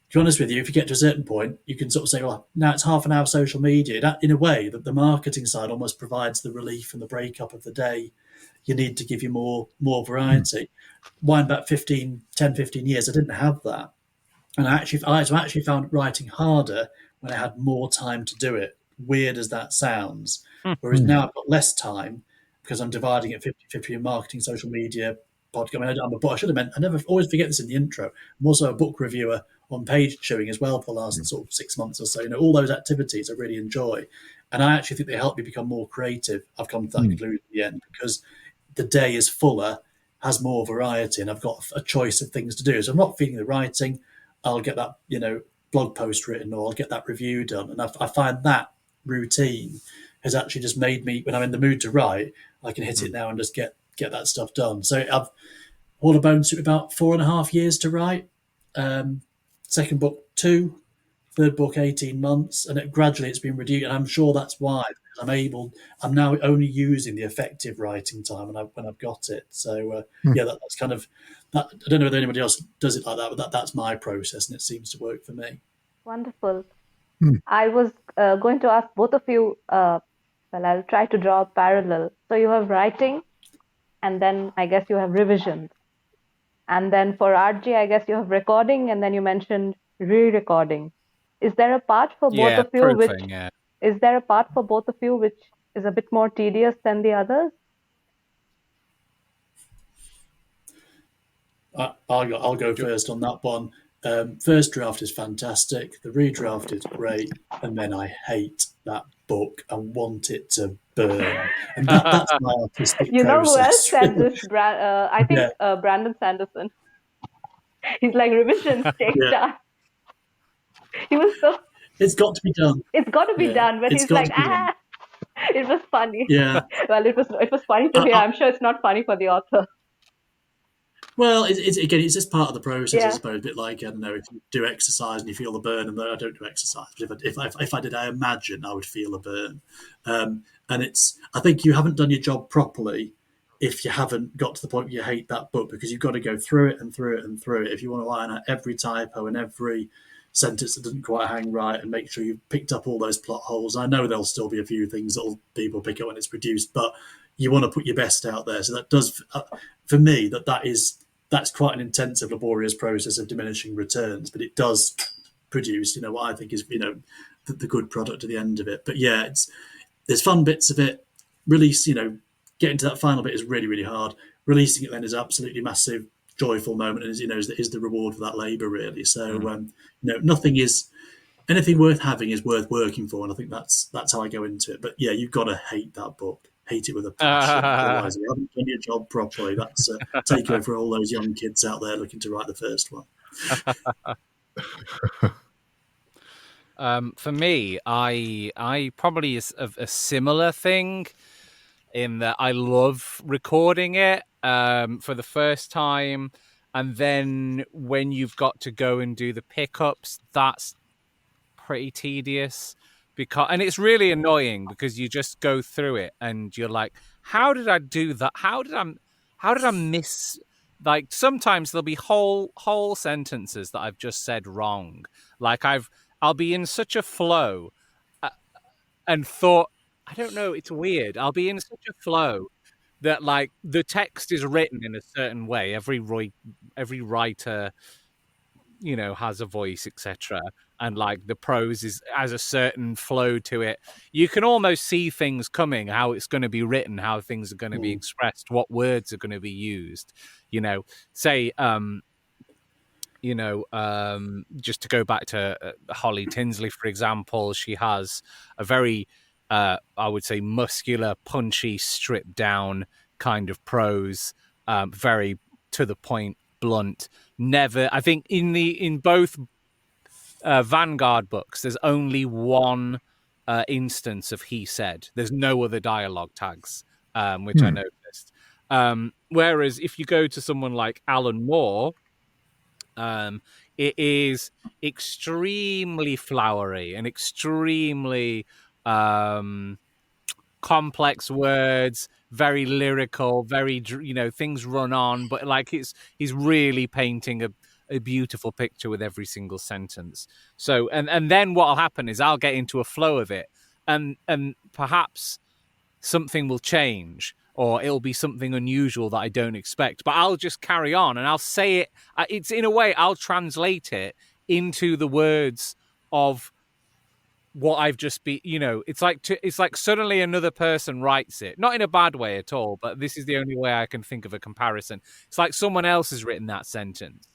to be honest with you, if you get to a certain point, you can sort of say, well, now it's half an hour social media. That, in a way, that the marketing side almost provides the relief and the breakup of the day. You need to give you more variety. Wind back 10, 15 years, I didn't have that. And I actually found writing harder when I had more time to do it. Weird as that sounds. Whereas now I've got less time because I'm dividing it 50-50 in marketing, social media, podcast. I should have meant, I never always forget this in the intro. I'm also a book reviewer on Page Chewing as well for the last sort of 6 months or so. All those activities I really enjoy. And I actually think they help me become more creative. I've come to that conclusion at the end because the day is fuller, has more variety, and I've got a choice of things to do. So I'm not feeling the writing, I'll get that, blog post written or I'll get that review done. And I find that routine has actually just made me, when I'm in the mood to write, I can hit it now and just get that stuff done. So I've all abound to about 4.5 years to write. second book 2, third book 18 months, and gradually it's been reduced. And I'm sure that's why, because I'm now only using the effective writing time when I've got it. So that's kind of that. I don't know whether anybody else does it like that, but that's my process, and it seems to work for me. Wonderful. I was going to ask both of you. I'll try to draw a parallel. So you have writing, and then I guess you have revisions. And then for RJ, I guess you have recording, and then you mentioned re-recording. Is there a part for both of you proofing, is there a part for both of you which is a bit more tedious than the others? I'll go first on that one. First draft is fantastic. The redraft is great, and then I hate that book and want it to burn. And that's my artistic process. You know who else said this? I think Brandon Sanderson. He's like, revisions take time. He was so. It's got to be done. It's got to be done, but he's like, It was funny. Yeah. Well, it was funny to hear. I'm sure it's not funny for the author. Well, it's just part of the process, I suppose. A bit like, I don't know, if you do exercise and you feel the burn, and I don't do exercise. But if I did, I imagine I would feel a burn. And I think you haven't done your job properly if you haven't got to the point where you hate that book, because you've got to go through it and through it and through it. If you want to iron out every typo and every sentence that doesn't quite hang right, and make sure you've picked up all those plot holes. I know there'll still be a few things that people pick up when it's produced, but you want to put your best out there. So that does, for me, that's quite an intensive, laborious process of diminishing returns, but it does produce, what I think is, the good product at the end of it. But there's fun bits of it. Release, getting to that final bit is really, really hard. Releasing it then is absolutely massive, joyful moment, and is the reward for that labour, really. So anything worth having is worth working for, and I think that's how I go into it. But you've got to hate that book. Hate it with a passion. Otherwise, you haven't done your job properly. That's a takeaway for all those young kids out there looking to write the first one. For me, I probably is a similar thing in that I love recording it for the first time, and then when you've got to go and do the pickups, that's pretty tedious. And it's really annoying because you just go through it and you're like, how did I do that? How did I miss? Like, sometimes there'll be whole sentences that I've just said wrong. Like I'll be in such a flow and thought, I don't know, it's weird. I'll be in such a flow that like the text is written in a certain way. Every writer, has a voice, etc. And like the prose has a certain flow to it. You can almost see things coming, how it's going to be written, how things are going to be expressed, what words are going to be used. Say, just to go back to Holly Tinsley, for example, she has a very, I would say, muscular, punchy, stripped down kind of prose, very to the point, blunt. Never, I think in both Vanguard books, there's only one instance of he said. There's no other dialogue tags, which I noticed. Whereas if you go to someone like Alan Moore, it is extremely flowery and extremely complex words, very lyrical, very, things run on, but like he's really painting a beautiful picture with every single sentence. So, and then what'll happen is I'll get into a flow of it, and perhaps something will change, or it'll be something unusual that I don't expect, but I'll just carry on and I'll say it. It's in a way, I'll translate it into the words of what I've just been, it's like suddenly another person writes it, not in a bad way at all, but this is the only way I can think of a comparison. It's like someone else has written that sentence,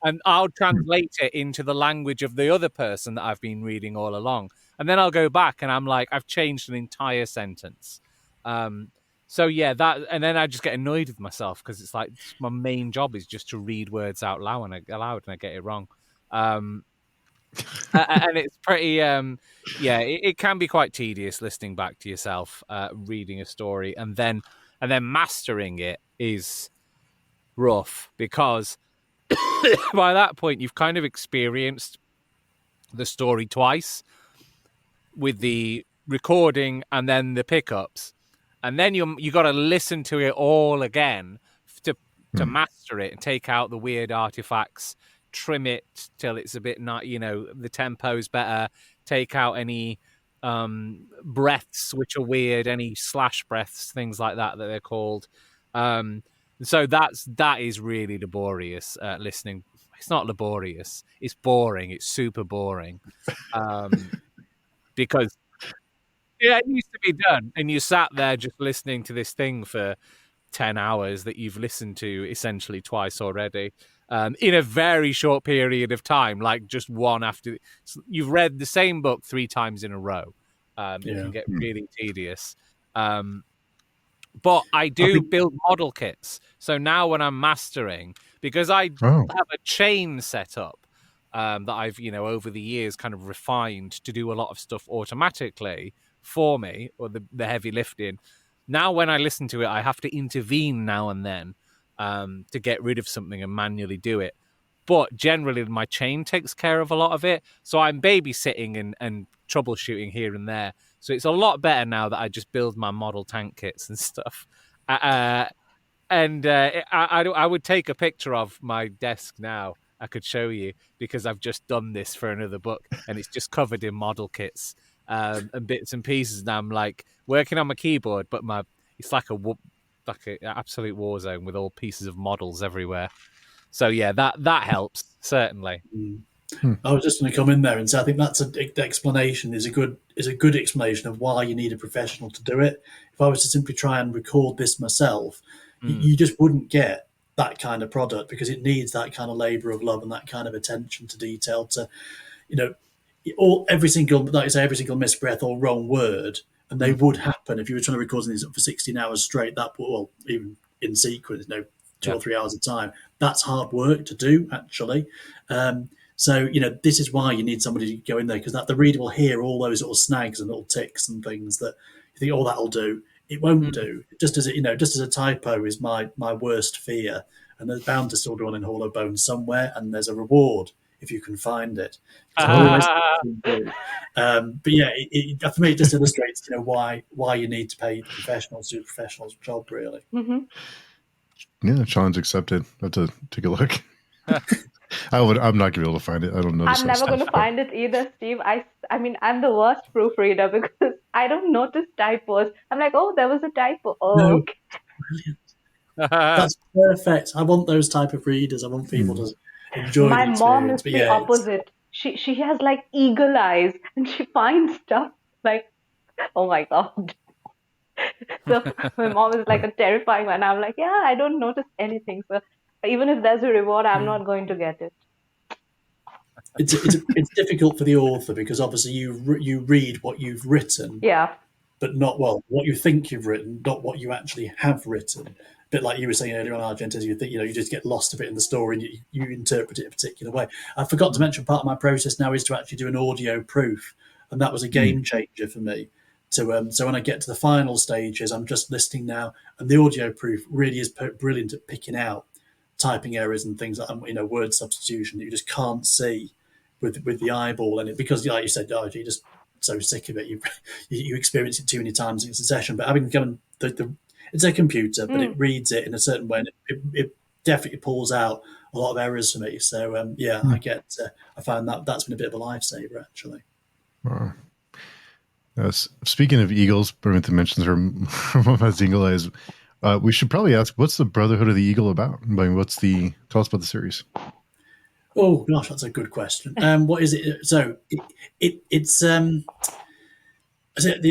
and I'll translate it into the language of the other person that I've been reading all along. And then I'll go back and I'm like, I've changed an entire sentence. So that, and then I just get annoyed with myself because it's like my main job is just to read words out loud and I get it wrong. And it's pretty, it can be quite tedious listening back to yourself, reading a story, and then mastering it is rough because by that point, you've kind of experienced the story twice with the recording and then the pickups, and then you got to listen to it all again to master it and take out the weird artifacts, trim it till it's a bit not, the tempo's better, take out any breaths which are weird, any slash breaths, things like that they're called. So that is really laborious listening. It's not laborious, it's boring. It's super boring. Because it needs to be done, and you sat there just listening to this thing for 10 hours that you've listened to essentially twice already, in a very short period of time, like just one after. You've read the same book 3 times in a row. It can get really tedious. But I do build model kits. So now when I'm mastering, because I have a chain set up, that I've, over the years kind of refined to do a lot of stuff automatically for me, or the heavy lifting. Now when I listen to it, I have to intervene now and then to get rid of something and manually do it. But generally my chain takes care of a lot of it. So I'm babysitting and troubleshooting here and there. So it's a lot better now that I just build my model tank kits and stuff. I would take a picture of my desk now. I could show you, because I've just done this for another book, and it's just covered in model kits and bits and pieces. And I'm like working on my keyboard, but it's like an absolute war zone with all pieces of models everywhere. So yeah, that helps certainly. I was just going to come in there and say I think that's the explanation is a good explanation of why you need a professional to do it. If I was to simply try and record this myself, you just wouldn't get that kind of product, because it needs that kind of labour of love and that kind of attention to detail to, every single misbreath or wrong word, and they would happen if you were trying to record these for 16 hours straight. Even in sequence, 2 or 3 hours at a time. That's hard work to do, actually. So, this is why you need somebody to go in there, because the reader will hear all those little snags and little ticks and things that you think, oh, that'll do. It won't do. Just as a typo is my worst fear, and there's bound to still be one in Hollow Bones somewhere, and there's a reward if you can find it. But yeah, for me, it just illustrates why you need to pay professionals to do a professional's job, really. Mm-hmm. Yeah, challenge accepted. I have to take a look. I'm not gonna be able to find it. I don't know. I'm never going to find it either, Steve. I mean, I'm the worst proofreader because I don't notice typos. I'm like, oh, there was a typo. Oh, no, okay. Brilliant. That's perfect. I want those type of readers. I want people to enjoy My the experience. mom is the opposite. She has like eagle eyes, and she finds stuff like, oh my God. So my mom is like a terrifying one. I'm like, yeah, I don't notice anything. So even if there's a reward, I'm not going to get it. It's difficult for the author, because obviously you read what you've written, but not what you think you've written, not what you actually have written. A bit like you were saying earlier on, Argent, you think you just get lost a bit in the story and you interpret it a particular way. I forgot to mention part of my process now is to actually do an audio proof, and that was a game changer for me. So when I get to the final stages, I'm just listening now, and the audio proof really is brilliant at picking out typing errors and things like word substitution that you just can't see with the eyeball, and because like you said, you're just so sick of it. You experience it too many times in succession. But having given it's a computer, but it reads it in a certain way, and it definitely pulls out a lot of errors for me. So I find that's been a bit of a lifesaver, actually. Wow. Speaking of eagles, Baramita mentions her mom has eagle eyes. We should probably ask, what's the Brotherhood of the Eagle about? I mean, tell us about the series. Oh gosh, that's a good question. What is it? So it's the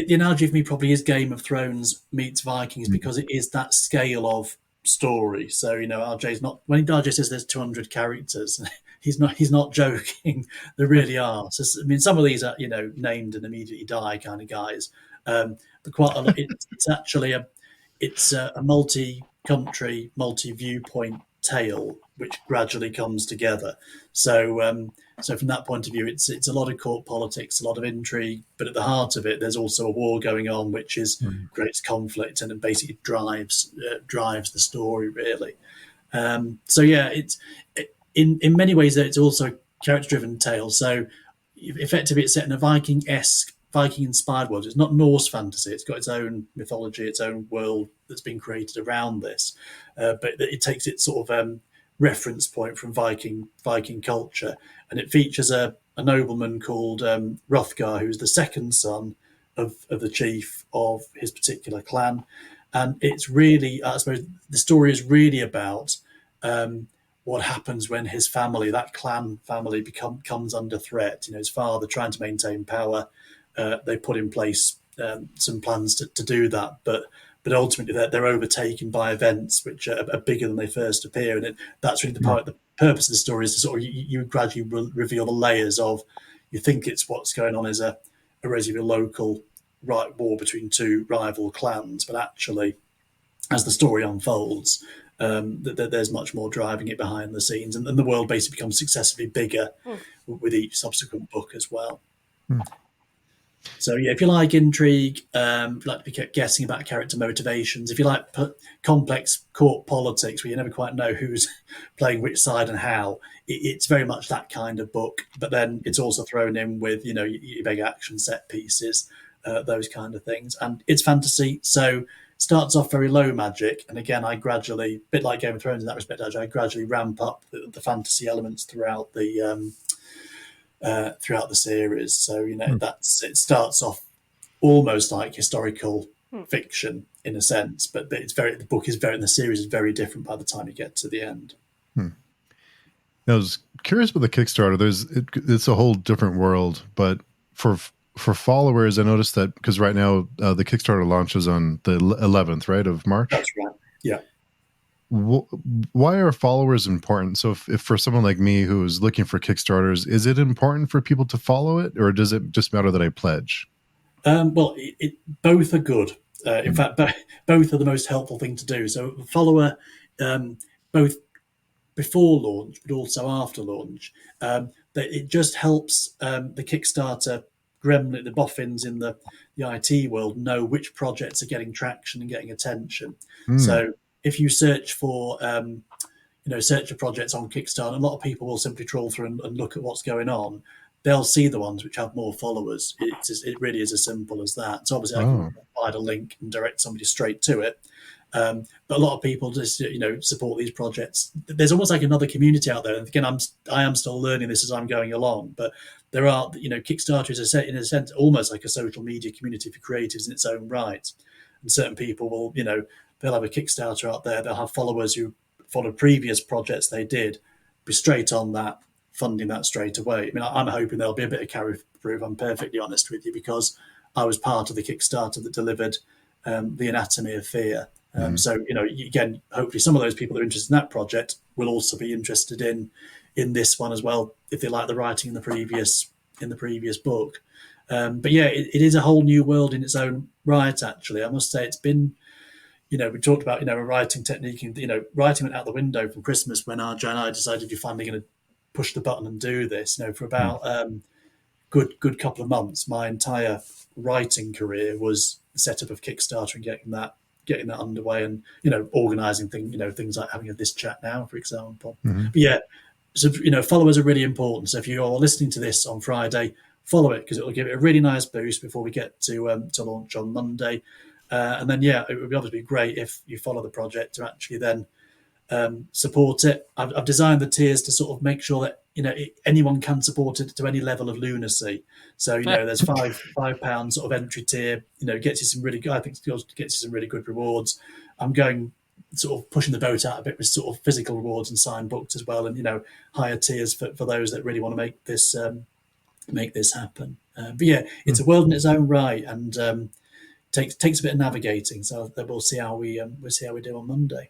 analogy for me probably is Game of Thrones meets Vikings, because it is that scale of story. So RJ's not, when RJ says there's 200 characters, he's not joking. There really are. So I mean, some of these are named and immediately die kind of guys, but quite a lot. It's actually it's a multi-country, multi-viewpoint tale which gradually comes together. So from that point of view, it's a lot of court politics, a lot of intrigue, but at the heart of it, there's also a war going on, which creates conflict and it basically drives the story, really. in many ways, it's also a character-driven tale. So effectively, it's set in a Viking-esque, Viking-inspired world. It's not Norse fantasy. It's got its own mythology, its own world that's been created around this. But it takes its sort of reference point from Viking culture, and it features a nobleman called Hrothgar, who's the second son of the chief of his particular clan. And it's really, I suppose, the story is really about what happens when his family, that clan family, comes under threat. His father trying to maintain power. They put in place some plans to do that, but ultimately they're overtaken by events which are bigger than they first appear, and that's really the purpose of the story is to sort of you gradually reveal the layers of. You think it's what's going on is a relatively local war between two rival clans, but actually, as the story unfolds, there's much more driving it behind the scenes, and the world basically becomes successively bigger with each subsequent book as well. So yeah, if you like intrigue, if you like to be guessing about character motivations, if you like complex court politics where you never quite know who's playing which side and how, it's very much that kind of book. But then it's also thrown in with your big action set pieces, those kind of things, and it's fantasy. So starts off very low magic, and again, I gradually, a bit like Game of Thrones in that respect, I gradually ramp up the fantasy elements throughout the series. So it starts off almost like historical fiction in a sense, but the book is very, and the series is very different by the time you get to the end. I was curious with the Kickstarter. It's a whole different world, but for followers, I noticed that because right now the Kickstarter launches on the 11th, right, of March. That's right. Yeah. Why are followers important? So if for someone like me who is looking for Kickstarters, is it important for people to follow it, or does it just matter that I pledge? Well, both are good. In fact, both are the most helpful thing to do. So follower, both before launch, but also after launch, it just helps the Kickstarter gremlin, the boffins in the IT world, know which projects are getting traction and getting attention. So if you search for projects on Kickstarter, a lot of people will simply trawl through and look at what's going on. They'll see the ones which have more followers. It really is as simple as that. So obviously I can provide a link and direct somebody straight to it. But a lot of people just support these projects. There's almost like another community out there. And again, I am still learning this as I'm going along. But there are Kickstarter is in a sense almost like a social media community for creatives in its own right. And certain people will they'll have a Kickstarter out there. They'll have followers who follow previous projects they did, be straight on that, funding that straight away. I mean, I'm hoping there'll be a bit of carry through, if I'm perfectly honest with you, because I was part of the Kickstarter that delivered The Anatomy of Fear. So, again, hopefully some of those people that are interested in that project will also be interested in this one as well, if they like the writing in the previous book. But yeah, it is a whole new world in its own right, actually. I must say it's been, we talked about, a writing technique, and, writing went out the window from Christmas when RJ and I decided we're finally going to push the button and do this. For about good couple of months, my entire writing career was the setup of Kickstarter and getting that underway, and organising things like having this chat now, for example. But yeah, so followers are really important. So if you are listening to this on Friday, follow it, because it will give it a really nice boost before we get to launch on Monday. And then it would obviously be great if you follow the project to actually then support it. I've designed the tiers to sort of make sure that anyone can support it to any level of lunacy. So there's £5 sort of entry tier. Gets you some really good. I think gets you some really good rewards. I'm going sort of pushing the boat out a bit with sort of physical rewards and signed books as well, and higher tiers for those that really want to make this happen. But yeah, it's a world in its own right, and takes a bit of navigating. So we'll see how we do on Monday.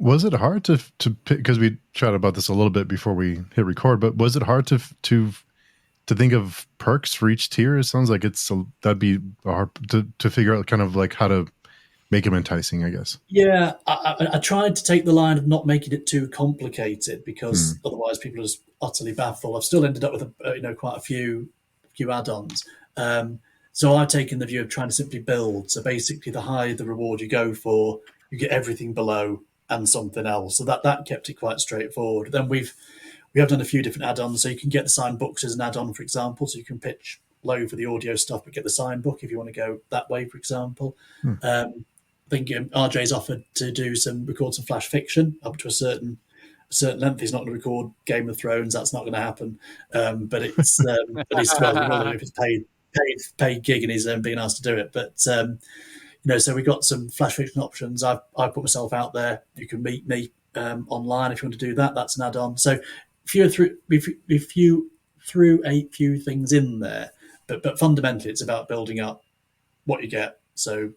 Was it hard to pick, because we chatted about this a little bit before we hit record, but was it hard to think of perks for each tier? It sounds like that'd be hard to figure out, kind of like how to make them enticing, I guess. Yeah, I tried to take the line of not making it too complicated, because otherwise people are just utterly baffled. I've still ended up with quite a few add-ons. So I've taken the view of trying to simply build. So basically, the higher the reward you go for, you get everything below and something else. So that kept it quite straightforward. Then we have done a few different add-ons. So you can get the signed books as an add-on, for example. So you can pitch low for the audio stuff, but get the signed book if you want to go that way, for example. I think RJ's offered to record some flash fiction up to a certain length. He's not going to record Game of Thrones. That's not going to happen. But it's if it's paid gig and he's being asked to do it. But so we've got some flash fiction options. I put myself out there. You can meet me online if you want to do that. That's an add-on. So if you threw a few things in there, but fundamentally it's about building up what you get. So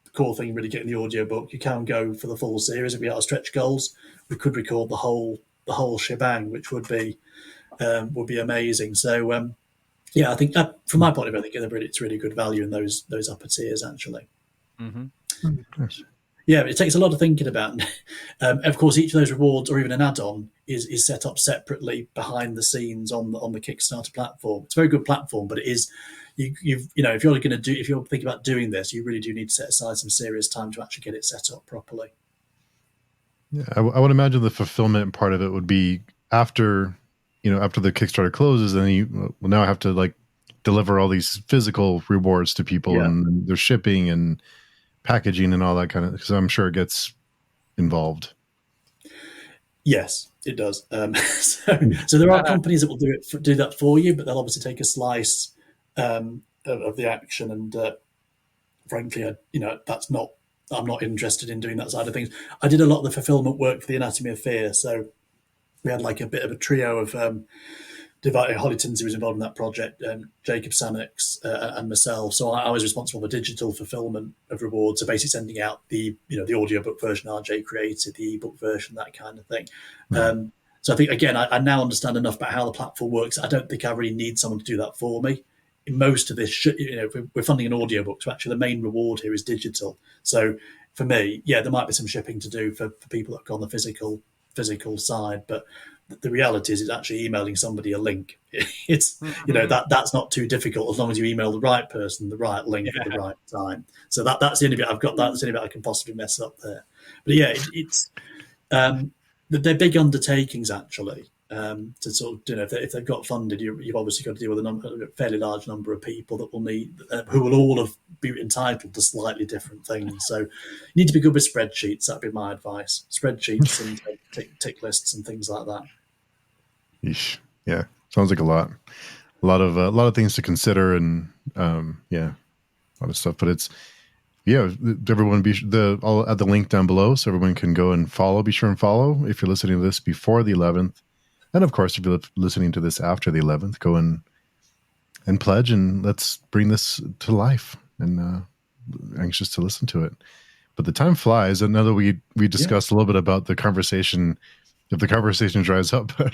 the core thing, really getting the audio book. You can go for the full series if we had stretch goals. We could record the whole shebang, which would be amazing. So I think from my point of view, I think it's really good value in those upper tiers actually. Nice. Yeah, it takes a lot of thinking about. Of course, each of those rewards, or even an add-on, is set up separately behind the scenes on the Kickstarter platform. It's a very good platform, but it is if you're thinking about doing this, you really do need to set aside some serious time to actually get it set up properly. Yeah, I would imagine the fulfillment part of it would be after the Kickstarter closes, and you now have to deliver all these physical rewards to people, and their shipping and packaging and all that kind of, because I'm sure it gets involved. Yes, it does. So there are companies that will do that for you, but they'll obviously take a slice of the action. And frankly, I'm not interested in doing that side of things. I did a lot of the fulfillment work for the Anatomy of Fear, so we had a bit of a trio of Holly Tinsey was involved in that project, Jacob Sanix and myself. So I was responsible for digital fulfillment of rewards, so basically sending out the audiobook version RJ created, the ebook version, that kind of thing. So I think, again, I now understand enough about how the platform works. I don't think I really need someone to do that for me. In most of this, if we're funding an audiobook, so actually the main reward here is digital. So for me, there might be some shipping to do for people that have gone the physical side, but the reality is it's actually emailing somebody a link. It's that's not too difficult as long as you email the right person the right link at the right time. So that's the only bit I've got. That's the only bit I can possibly mess up there. But it's they're big undertakings actually. To sort of, if they've got funded, you've obviously got to deal with a fairly large number of people that will need, who will all be entitled to slightly different things. So you need to be good with spreadsheets. That'd be my advice. Spreadsheets and tick lists and things like that. Yeesh. Yeah, sounds like a lot of things to consider, and a lot of stuff. But it's everyone I'll add the link down below so everyone can go and follow. Be sure and follow if you're listening to this before the 11th. And of course, if you're listening to this after the 11th, go and pledge, and let's bring this to life. And anxious to listen to it. But the time flies. I know that we discussed a little bit about the conversation. If the conversation dries up, I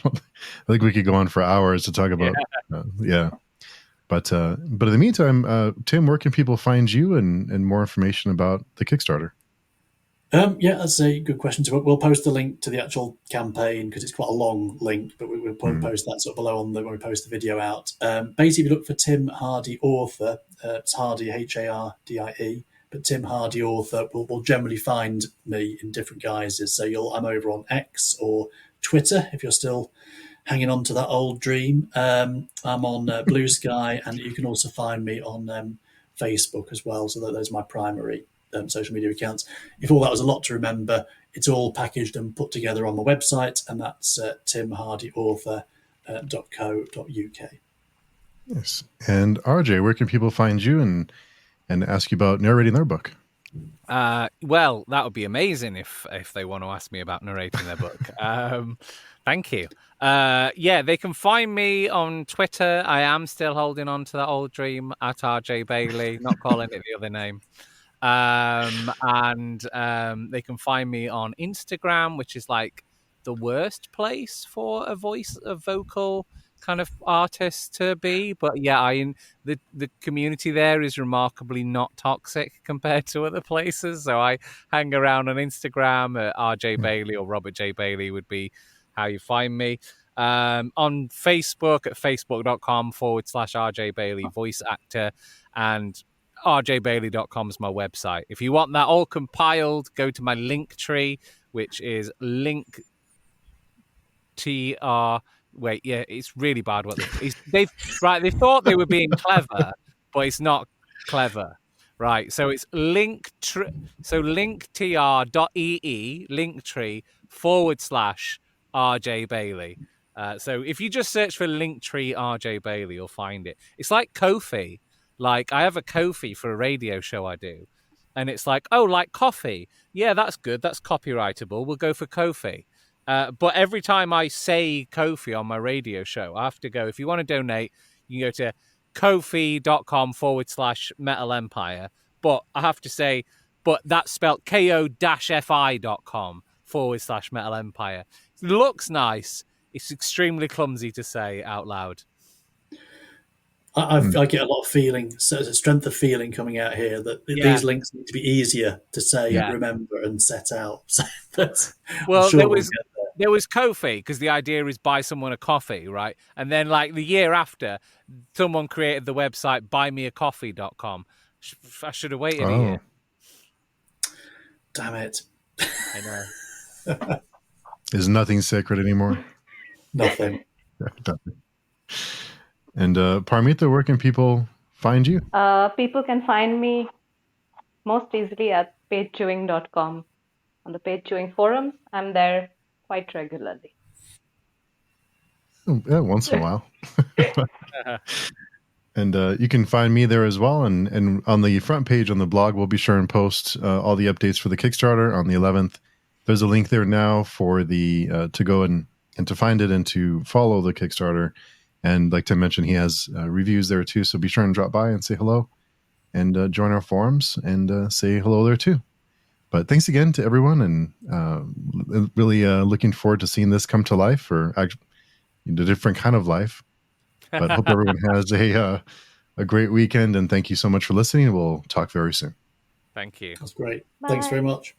think we could go on for hours to talk about. But in the meantime, Tim, where can people find you and more information about the Kickstarter? That's a good question. So we'll post the link to the actual campaign because it's quite a long link, but we'll post that sort of below when we post the video out. Basically, if you look for Tim Hardie author, it's Hardie Hardie, but Tim Hardie author will generally find me in different guises. So I'm over on X or Twitter if you're still hanging on to that old dream. I'm on Blue Sky, and you can also find me on Facebook as well. So those are my primary social media accounts. If all that was a lot to remember, it's all packaged and put together on my website, and that's timhardieauthor.co.uk. Yes. And RJ, where can people find you and ask you about narrating their book? Well, that would be amazing if they want to ask me about narrating their book. Thank you. They can find me on Twitter. I am still holding on to that old dream at RJ Bayley, not calling it the other name. And they can find me on Instagram, which is like the worst place for a vocal kind of artist to be. But the community there is remarkably not toxic compared to other places. So I hang around on Instagram at RJ Bayley, or Robert J. Bayley would be how you find me. On Facebook at facebook.com/RJ Bayley voice actor, and rjbayley.com is my website. If you want that all compiled, go to my link tree, which is link tr. Wait, yeah, it's really bad. What they thought they were being clever, but it's not clever, right? So it's linktr. So linktr.ee linktree /RJ Bayley. So if you just search for Linktree RJ Bayley, you'll find it. It's like Ko-fi. Like I have a Ko-fi for a radio show I do, and it's like, oh, like coffee. Yeah, that's good. That's copyrightable. We'll go for Ko-fi. But every time I say Ko-fi on my radio show, I have to go, if you want to donate, you can go to ko-fi.com/Metal Empire. But I have to say, but that's spelled ko-fi.com/Metal Empire. It looks nice. It's extremely clumsy to say out loud. I get a lot of feeling, so there's a strength of feeling coming out here that these links need to be easier to say, remember, and set out. So well, sure there was Ko-fi, because the idea is buy someone a coffee, right? And then like the year after, someone created the website buymeacoffee.com. I should have waited a year. Damn it. I know. Is nothing sacred anymore? Nothing. And Paramita, where can people find you? People can find me most easily at pagechewing.com. On the Page Chewing forums, I'm there quite regularly. Yeah, once in a while. And you can find me there as well. And on the front page on the blog, we'll be sure and post all the updates for the Kickstarter on the 11th. There's a link there now for the to go and to find it and to follow the Kickstarter. And like Tim mentioned, he has reviews there too. So be sure and drop by and say hello and join our forums and say hello there too. But thanks again to everyone, and really looking forward to seeing this come to life, or actually a different kind of life. But hope everyone has a great weekend, and thank you so much for listening. We'll talk very soon. Thank you. That's great. Bye. Thanks very much.